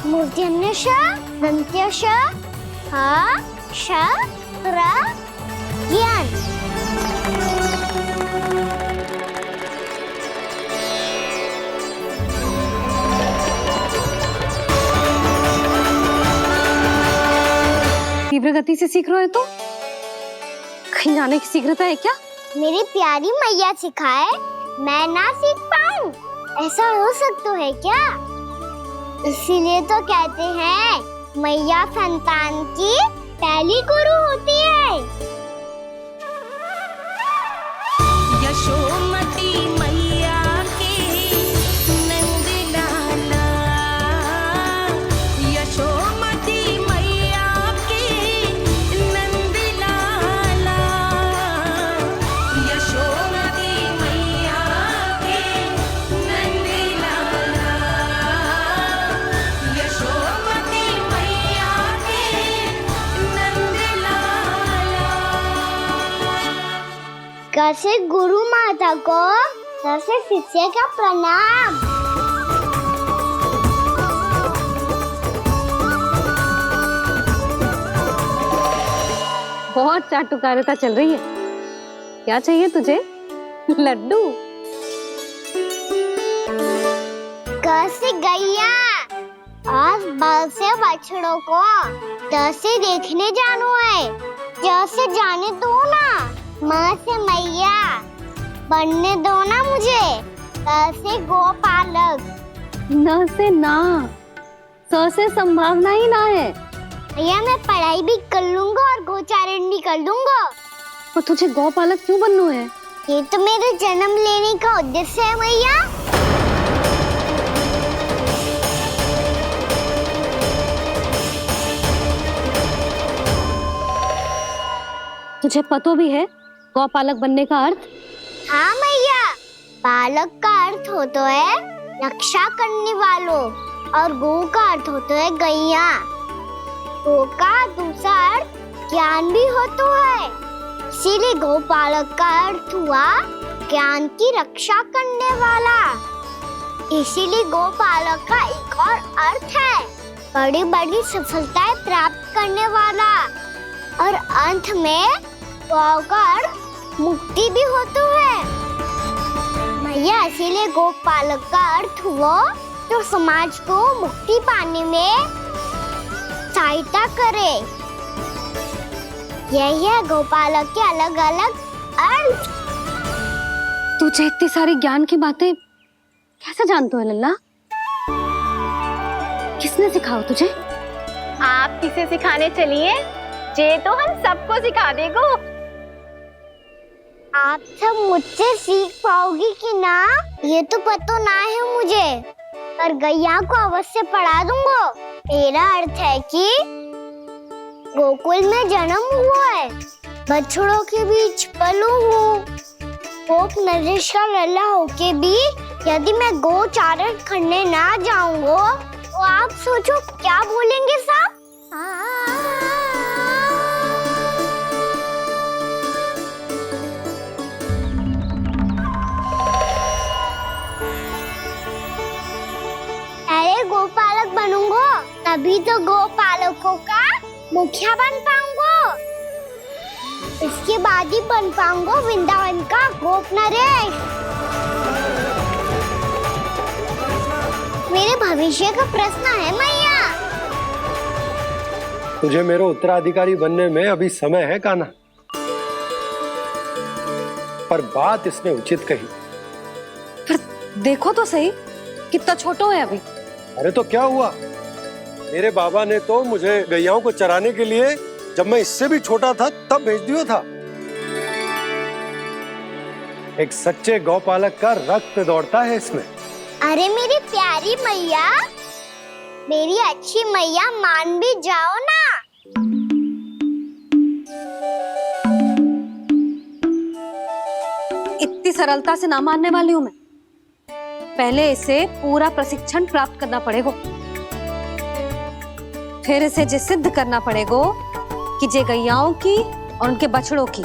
मूर्धन्य श, दन्त्य श, ह श र ज्ञान। तीव्र गति से सीख रहे हो तो कहीं जाने की शीघ्रता है क्या? मेरी प्यारी मैया सिखाए, मैं ना सीख पाऊं, ऐसा हो सकता है क्या? इसीलिए तो कहते हैं मैया संतान की पहली गुरु होती है। यशोमती मैया की नंद लाला, यशोमती मैया की नंद लाला, यशोमती मैया की नंद लाला, यशोमती मैया की नंद लाला। कैसे गुरु माता को कैसे शिष्य का प्रणाम। बहुत चाटुकारिता चल रही है। क्या चाहिए तुझे? लड्डू? कैसे गैया आज बल से बछड़ों को कैसे देखने जानो है। जैसे जाने दो ना, माँ से मैया बनने दो ना मुझे। कैसे गोपालक। न से ना, स से संभावना ही ना है। भैया मैं पढ़ाई भी कर लूंगा और गोचारण भी कर दूंगा। और तुझे गौपालक क्यों बनना है? ये तो मेरे जन्म लेने का उद्देश्य है भैया। तुझे पता भी है गौपालक बनने का अर्थ? हाँ भैया, पालक का अर्थ होता है रक्षा करने वालों और गो का अर्थ होता है गैया। गो का दूसरा अर्थ ज्ञान भी होता है, इसीलिए गोपालक का अर्थ हुआ ज्ञान की रक्षा करने वाला। इसीलिए गोपालक का एक और अर्थ है बड़ी बड़ी सफलताएं प्राप्त करने वाला। और अंत में गौ का अर्थ मुक्ति भी होता है भैया। इसीलिए गोपालक का अर्थ हुआ जो समाज को मुक्ति पाने में सहायता करे। यही है गोपालक के अलग अलग अर्थ। तुझे इतनी सारी ज्ञान की बातें कैसे जानते हो लल्ला? किसने सिखाओ तुझे? आप किसे सिखाने चलिए? जे तो हम सबको सिखा देगो। आप सब मुझसे सीख पाओगी कि ना ये तो पता ना है मुझे, पर गैया को अवश्य पढ़ा दूंगा। मेरा अर्थ है कि गोकुल में जन्म हुआ है, बछड़ों के बीच पलू हूँ। गोप नरेश का लल्ला होके भी यदि मैं गोचारण करने ना जाऊंगा तो आप सोचो क्या बोलेंगे साहब? अरे गोपालक बनूंगा तभी तो गोपालकों का मुखिया बन पाऊंगा। इसके बाद ही बन पाऊंगा वृंदावन का गोप नरेश। मेरे भविष्य का प्रश्न है मैया। तुझे मेरा उत्तराधिकारी बनने में अभी समय है कान्हा, पर बात इसने उचित कही। पर देखो तो सही कितना छोटो है अभी। अरे तो क्या हुआ, मेरे बाबा ने तो मुझे गैयाओं को चराने के लिए जब मैं इससे भी छोटा था तब भेज दिया था। एक सच्चे गौपालक का रक्त दौड़ता है इसमें। अरे मेरी प्यारी मैया, मेरी अच्छी मैया, मान भी जाओ ना। इतनी सरलता से ना मानने वाली हूँ मैं। पहले इसे पूरा प्रशिक्षण प्राप्त करना पड़ेगा, फिर इसे जे सिद्ध करना पड़ेगा कि जे गैयाओं की और उनके बछड़ों की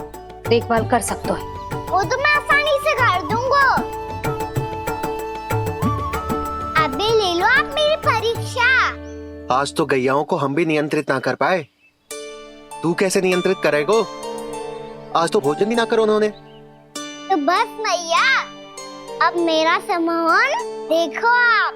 देखभाल कर सकते है। वो तो मैं आसानी से कर दूंगा। अबे ले लो आप मेरी परीक्षा। आज तो गैयाओं को हम भी नियंत्रित ना कर पाए, तू कैसे नियंत्रित करेगो? आज तो भोजन भी ना करो उन्होंने। तो बस मैया, अब मेरा सम्मान देखो आप।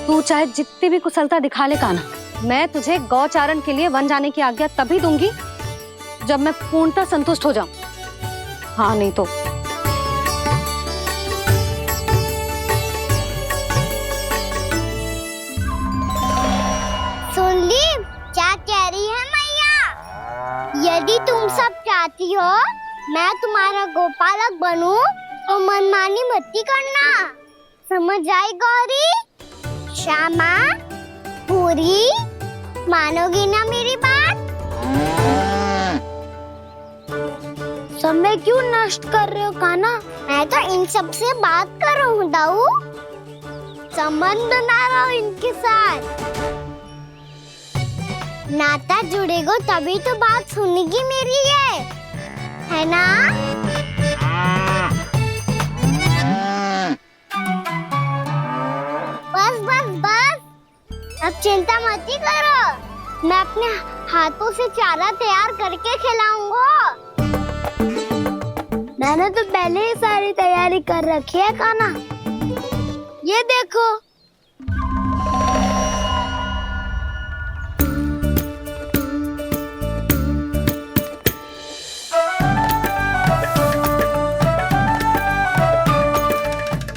तू चाहे जितनी भी कुशलता दिखा ले कान्हा, मैं तुझे गौचारण के लिए वन जाने की आज्ञा तभी दूंगी जब मैं पूर्णतः संतुष्ट हो जाऊं। हाँ नहीं तो सुन ली क्या कह रही है मैया? यदि तुम सब चाहती हो मैं तुम्हारा गोपालक बनूं तो मनमानी मत करना, समझ आई गौरी? श्यामा, पूरी, मानोगी ना मेरी बात? समय क्यों नष्ट कर रहे हो कान्हा? मैं तो इन सब से बात कर रहा हूँ दाऊ, संबंध बना रहा हूँ इनके साथ। नाता जुड़ेगा तभी तो बात सुनेगी मेरी है ना? बस बस बस, अब चिंता मत ही करो, मैं अपने हाथों से चारा तैयार करके खिलाऊंगा। मैंने तो पहले ही सारी तैयारी कर रखी है कान्हा, ये देखो।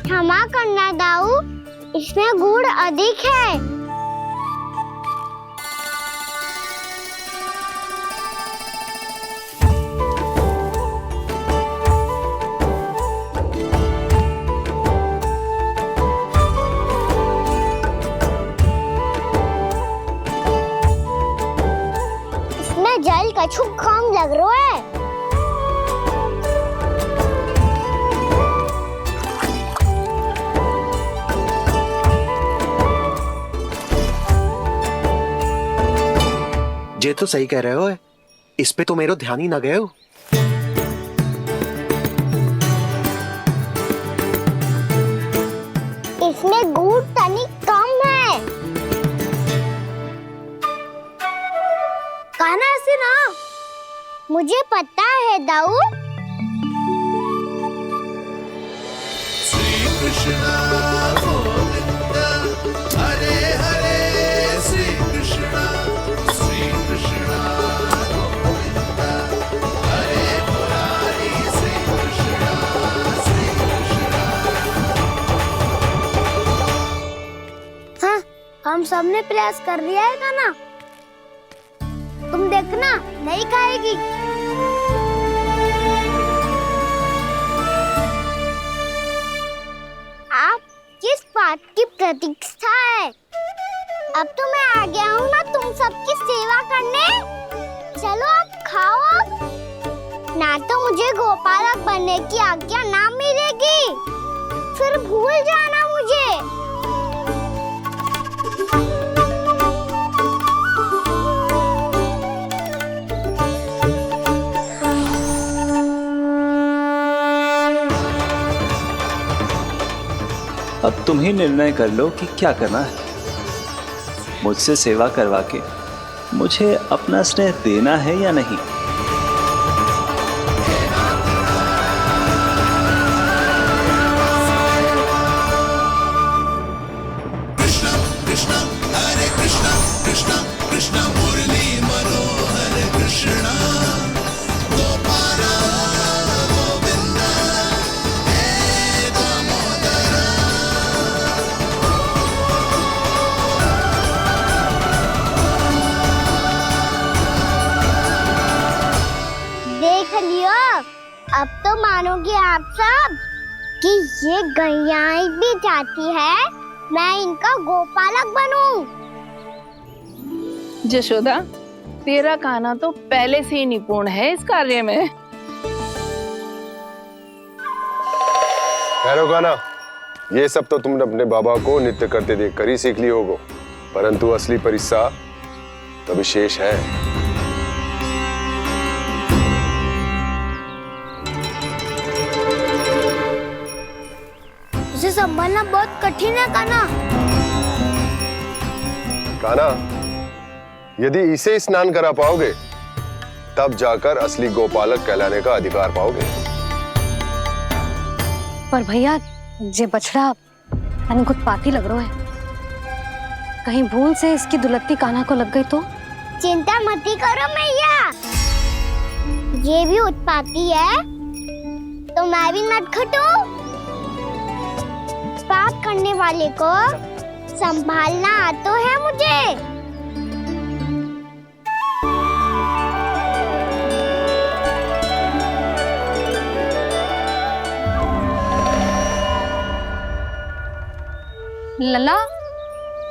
क्षमा करना दाऊ, इसमें गुड़ अधिक है। इसमें जल कछु कम लग रहा है। ये तो सही कह रहे हो, इस पे तो मेरो ध्यान ही ना गए हो। इसमें गुड़ तनिक कम है। कान्हा ऐसे ना, मुझे पता है दाऊ। श्री कृष्ण गोविंद हरे हरे, श्री कृष्ण गोविंद हरे मुरारी, श्री कृष्ण हाँ, हम सबने प्रयास कर लिया है कान्हा, तुम देखना नहीं खाएगी। आप किस बात की प्रतीक्षा है? अब तो मैं आ गया हूँ ना तुम सबकी सेवा करने, चलो अब खाओ अब। ना तो मुझे गोपालक बनने की आज्ञा ना मिलेगी, फिर भूल जाना मुझे। अब तुम ही निर्णय कर लो कि क्या करना है। मुझसे सेवा करवा के मुझे अपना स्नेह देना है या नहीं। कृष्ण कृष्ण हरे कृष्ण कृष्ण कृष्ण मुरली मनोहर कृष्ण गोपाल गोविंद हे दामोदर। देख लियो, अब तो मानोगे आप सब कि ये गैयाएं भी चाहती है मैं इनका गोपालक बनूं। जशोदा, तेरा कान्हा तो पहले से ही निपुण है इस कार्य में। खैर गाना, ये सब तो तुमने अपने बाबा को नृत्य करते देख कर ही सीख ली होगो, परंतु असली परिस्सा तो विशेष है। इसे संभालना बहुत कठिन है कान्हा। कान्हा, यदि इसे स्नान करा पाओगे तब जाकर असली गोपालक कहलाने का अधिकार पाओगे। पर भैया, ये बछड़ा कुछ पाती लग रहा है। कहीं भूल से इसकी दुलत्ती कान्हा को लग गई तो? चिंता मत करो मैया, ये भी उत्पाती है तो मैं भी नटखट हूँ। पाप करने वाले को संभालना आता है मुझे। लला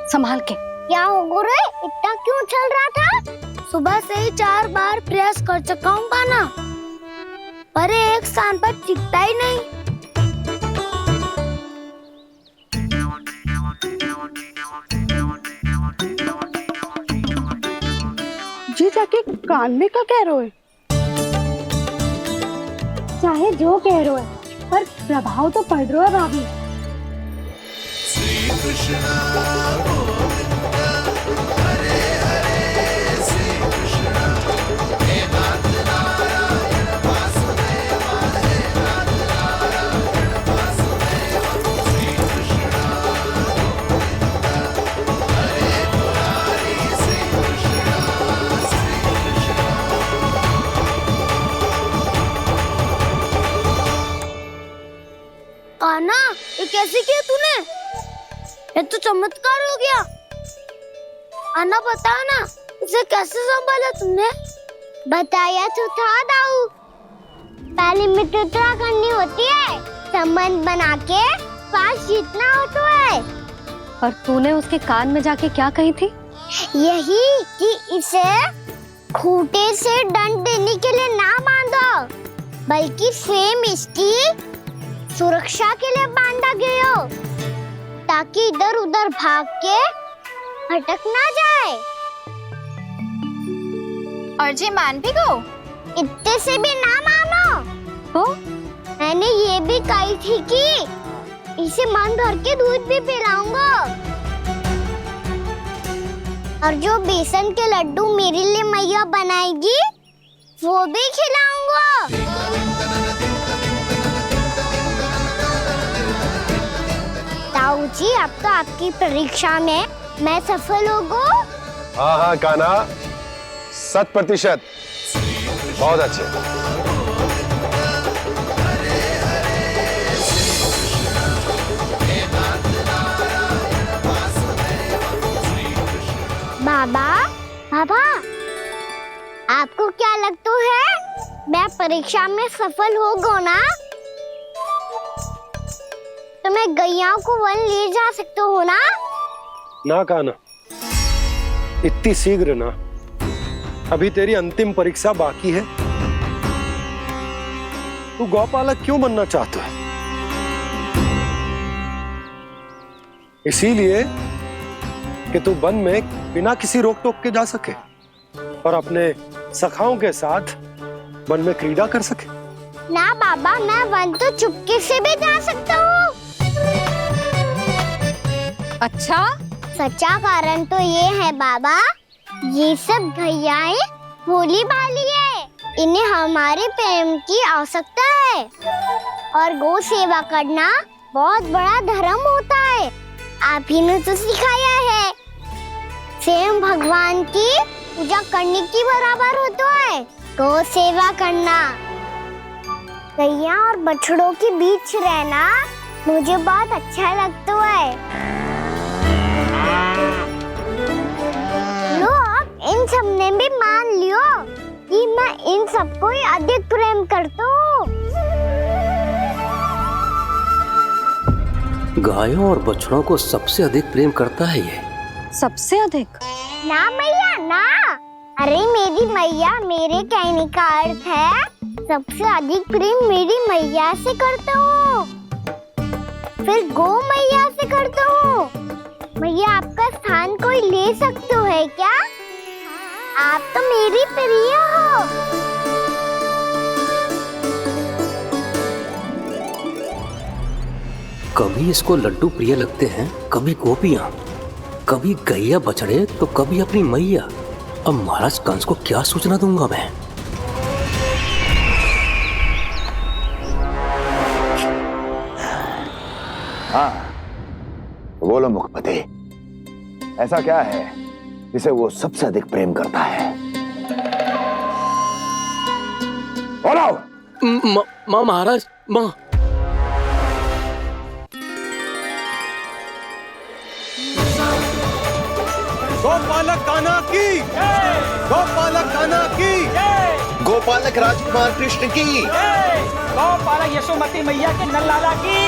संभाल के। क्या हो गुरु, इतना क्यों चल रहा था? सुबह से ही 4 बार प्रयास कर चुका हूँ कान्हा, पर एक स्थान पर टिकता ही नहीं। जी जाके कान में क्या कह रहे हो? चाहे जो कह रहे हो पर प्रभाव तो पड़ रहा है भाभी। श्री कृष्णा गोविंद हरे हरे, श्री कृष्णा हे नाथ नारायण वासुदेवा, हे नाथ नारायण वासुदेवा, श्री कृष्णा गोविंद हरे मुरारी, श्री कृष्णा श्री कृष्णा। कान्हा, ये कैसे किया तूने? ये तो चमत्कार हो गया। आना बताओ ना, इसे कैसे संभाला तुमने? बताया तो था दाऊ, पहले मित्रता करनी होती है, संबंध बना के पास जीतना होता है। पर तूने उसके कान में जाके क्या कही थी? यही कि इसे खूंटे से दंड देने के लिए ना बांधो, बल्कि स्वयं इसकी सुरक्षा के लिए बांधा गया हो, ताकि इधर उधर भाग के भटक ना जाए। और जी मान भी गो? इतने से भी ना मानो तो? मैंने ये भी कही थी कि इसे मन भर के दूध भी पिलाऊंगा, और जो बेसन के लड्डू मेरे लिए मैया बनाएगी वो भी खिलाऊंगा। ताऊ जी, अब तो आपकी परीक्षा में मैं सफल होगा। हाँ हाँ कान्हा, 100%। बहुत अच्छे। बाबा, बाबा, आपको क्या लगता है मैं परीक्षा में सफल होगा ना? तो मैं गैया को वन ले जा सकता हूँ ना? ना कान्हा, इतनी शीघ्र ना, अभी तेरी अंतिम परीक्षा बाकी है। तू गौपालक क्यों बनना चाहता है? इसीलिए कि तू वन में बिना किसी रोक टोक के जा सके और अपने सखाओं के साथ वन में क्रीड़ा कर सके। ना बाबा, मैं वन तो चुपके से भी जा सकता हूँ। अच्छा? सच्चा कारण तो ये है बाबा, ये सब भैयाएं भोली भाली है, इन्हें हमारे प्रेम की आवश्यकता है, और गौ सेवा करना बहुत बड़ा धर्म होता है। आप ही ने तो सिखाया है, स्वयं भगवान की पूजा करने की बराबर होता है गौ सेवा करना। गैया और बछड़ों के बीच रहना मुझे बहुत अच्छा लगता है। लो, अब इन सब ने भी मान लियो कि मैं इन सबको ही अधिक प्रेम करता हूँ। गायों और बछड़ों को सबसे अधिक प्रेम करता है ये। सबसे अधिक? ना मैया ना, अरे मेरी मैया, मेरे कहने का अर्थ है सबसे अधिक प्रेम मेरी मैया से करता हूँ, फिर गौ मैया से करता हूँ। मैया, आपका स्थान कोई ले सकते है क्या? आप तो मेरी प्रिय हो। कभी इसको लड्डू प्रिय लगते हैं, कभी गोपियां, कभी गैया बछड़े, तो कभी अपनी मैया। अब महाराज कंस को क्या सूचना दूंगा मैं? हाँ, बोलो मुखपति, ऐसा क्या है जिसे वो सबसे अधिक प्रेम करता है? बोलो। माँ महाराज, माँ। गोपालक कान्हा की, गोपालक कान्हा की, गोपालक राजकुमार कृष्ण की, गौपालक यशोमती मैया के नललाला की।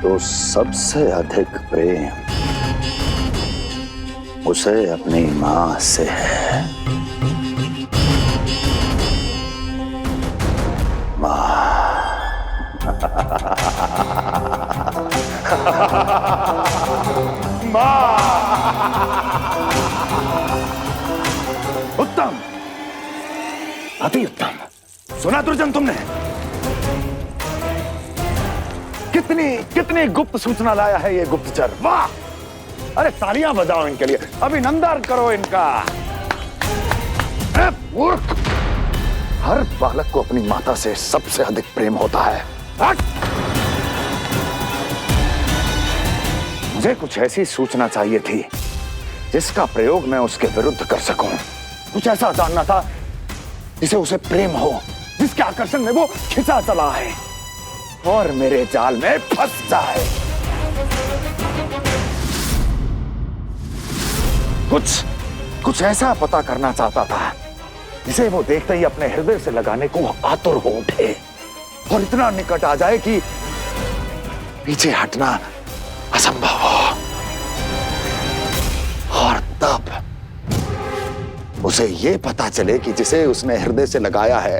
तो सबसे अधिक प्रेम उसे अपनी मां से है। उत्तम, अति उत्तम। सुना दुर्जन तुमने? कितनी कितनी गुप्त सूचना लाया है ये गुप्तचर। वाह! अरे तालियां बजाओ इनके लिए, अभिनंदन करो इनका। मूर्ख! हर बालक को अपनी माता से सबसे अधिक प्रेम होता है। मुझे कुछ ऐसी सूचना चाहिए थी जिसका प्रयोग मैं उसके विरुद्ध कर सकूं। कुछ ऐसा जानना था जिसे उसे प्रेम हो, जिसके आकर्षण में वो खिंचा चला है और मेरे जाल में फंस जाए। कुछ ऐसा पता करना चाहता था जिसे वो देखते ही अपने हृदय से लगाने को आतुर हो उठे और इतना निकट आ जाए कि पीछे हटना असंभव हो। और तब उसे ये पता चले कि जिसे उसने हृदय से लगाया है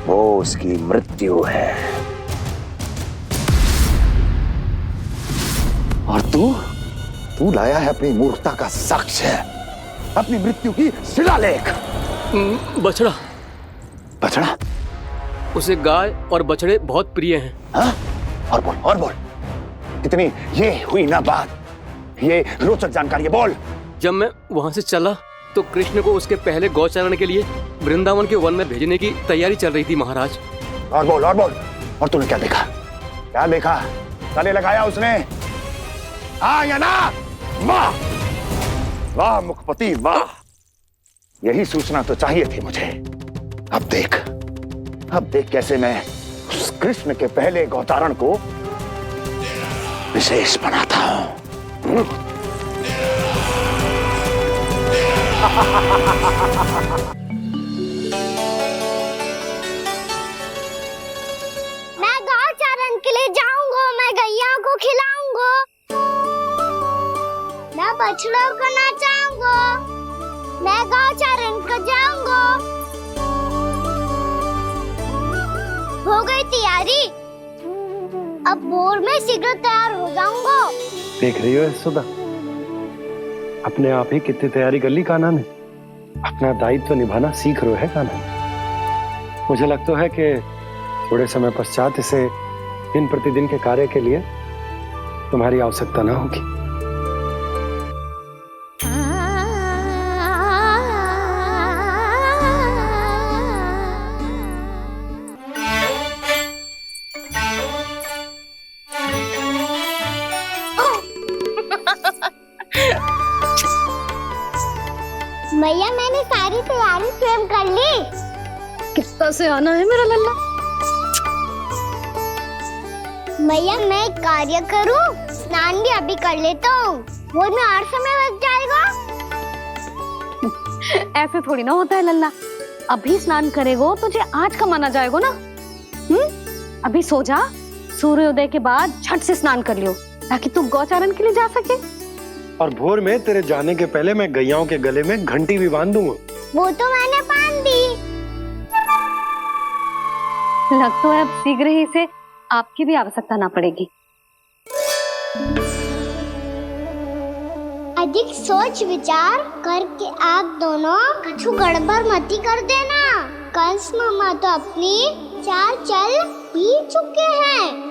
वो उसकी मृत्यु है। और तू लाया है अपनी मूर्खता का साक्ष्य, अपनी मृत्यु की शिलालेख। बछड़ा। बछड़ा? उसे गाय और बछड़े बहुत प्रिय हैं। हाँ? और बोल। कितनी ये हुई ना बात, ये रोचक जानकारी बोल। जब मैं वहां से चला तो कृष्ण को उसके पहले गौचारण के लिए वृंदावन के वन में भेजने की तैयारी चल रही थी महाराज। और बोल। और तूने क्या देखा? गले लगाया उसने? हाँ या ना? वाह वाह मुखपति वाह, यही सूचना तो चाहिए थी मुझे। अब देख कैसे मैं उस कृष्ण के पहले गौतारण को विशेष बनाता हूं। मैं गौचारण के लिए जाऊंगा, मैं गैया को खिलाऊंगा, मैं बछड़ों को नचाऊंगा, मैं गौचारण को जाऊंगा। हो गई तैयारी, अब भोर में शीघ्र तैयार हो जाऊंगा। देख रही हो यशोदा, अपने आप ही कितनी तैयारी कर ली कान्हा ने। अपना दायित्व निभाना सीख रहे है कान्हा। मुझे लगता है कि थोड़े समय पश्चात इसे दिन प्रतिदिन के कार्य के लिए तुम्हारी आवश्यकता ना होगी। भैया मैंने सारी तैयारी स्वयं कर ली। कितना से आना है मेरा लल्ला? भैया मैं एक कार्य करूं, स्नान भी अभी कर लेता हूँ, वो में और समय लग जाएगा। ऐसे थोड़ी ना होता है लल्ला, अभी स्नान करेगो तुझे आज का माना जाएगा ना। अभी सो जा, सूर्योदय के बाद झट से स्नान कर लियो ताकि तू गौचारण के लिए जा सके। और भोर में तेरे जाने के पहले मैं गैयाओं के गले में घंटी भी बांध दूंगा। वो तो मैंने बांध दी। लग तो है अब शीघ्र ही से आपकी भी आवश्यकता ना पड़ेगी। अधिक सोच विचार करके आप दोनों कछु गड़बड़ मती कर देना। कंस मामा तो अपनी चाल चल भी चुके हैं।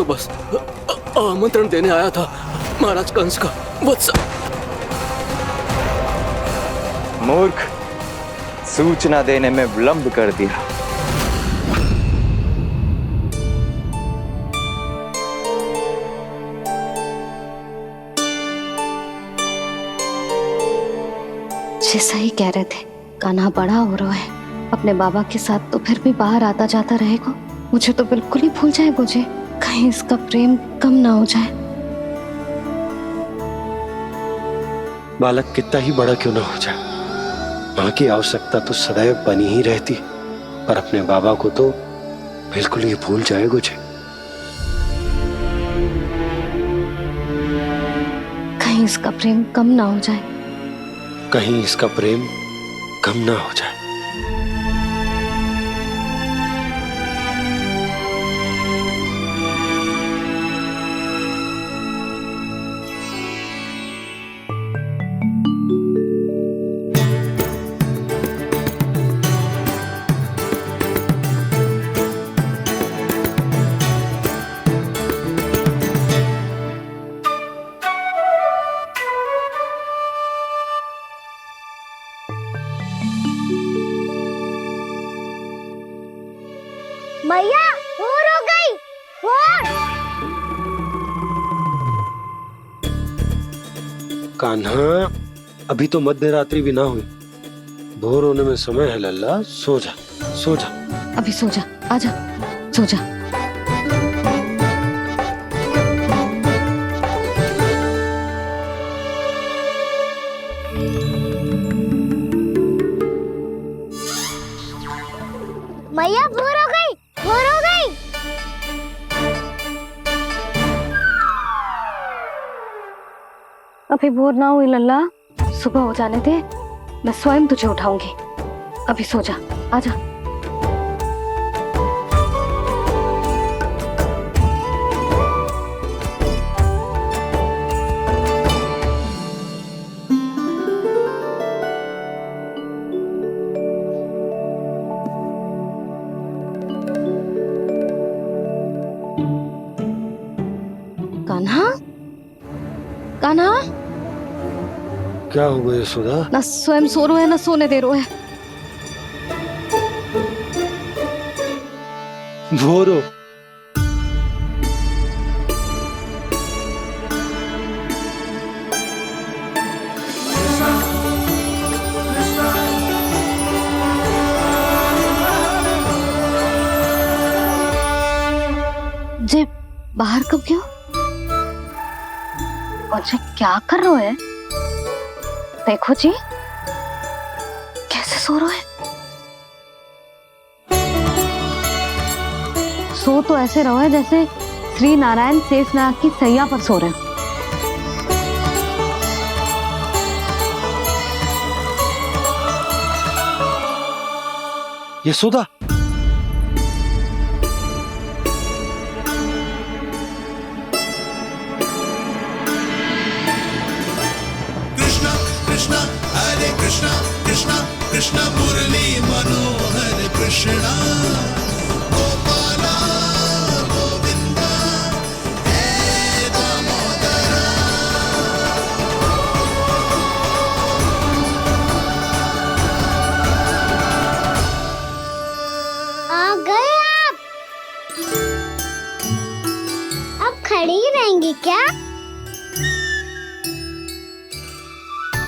बस आमंत्रण देने आया था महाराज कंस का वत्स। मूर्ख, सूचना देने में विलंब कर दिया। जैसा ही कह रहे थे, कान्हा बड़ा हो रहा है, अपने बाबा के साथ तो फिर भी बाहर आता जाता रहेगा। मुझे तो बिल्कुल ही भूल जाए मुझे, कहीं इसका प्रेम कम ना हो जाए। बालक कितना ही बड़ा क्यों ना हो जाए, माँ की आवश्यकता तो सदैव बनी ही रहती, पर अपने बाबा को तो बिल्कुल ही भूल जाए मुझे। कहीं इसका प्रेम कम ना हो जाए, कहीं इसका प्रेम कम ना हो जाए। मैया भोर हो गई, भोर। कान्हा, अभी तो मध्य रात्रि भी ना हुई, भोर होने में समय है लल्ला, सो जा सो जा। अभी सो जा, आजा सो जा। मैया भोर हो गई, भोर हो गई। अभी भोर ना हुई लल्ला, सुबह हो जाने दे, मैं स्वयं तुझे उठाऊंगी। अभी सो जा, आजा। कान्हा, कान्हा, क्या हो गया यशोदा? ना स्वयं सो रहे है ना सोने दे रहे है। भोरो, जे बाहर कब क्यों? और जे क्या कर रहे है? देखो जी, कैसे सो रहे हैं। सो तो ऐसे रहो है जैसे श्री नारायण शेषनाग की सैया पर सो रहे हैं। यशोदा, कृष्णा कृष्णा हरे कृष्णा कृष्णा कृष्णा मुरली मनोहर कृष्णा गोपाला गोविंदा हे दामोदरा। आ गए आप। अब खड़ी ही रहेंगी क्या?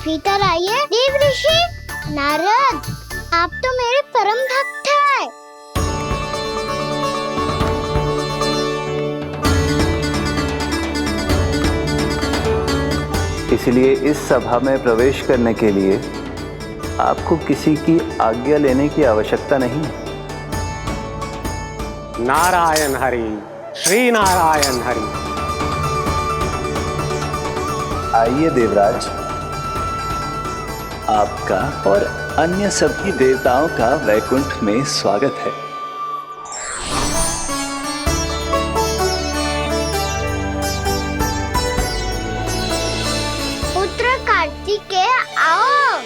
भीतर आइए देव ऋषि। नारद, आप तो मेरे परम भक्त हैं। इसलिए इस सभा में प्रवेश करने के लिए आपको किसी की आज्ञा लेने की आवश्यकता नहीं है। नारायण हरि, श्री नारायण हरि। आइए देवराज, आपका और अन्य सभी देवताओं का वैकुंठ में स्वागत है। पुत्र कार्तिकेय आओ।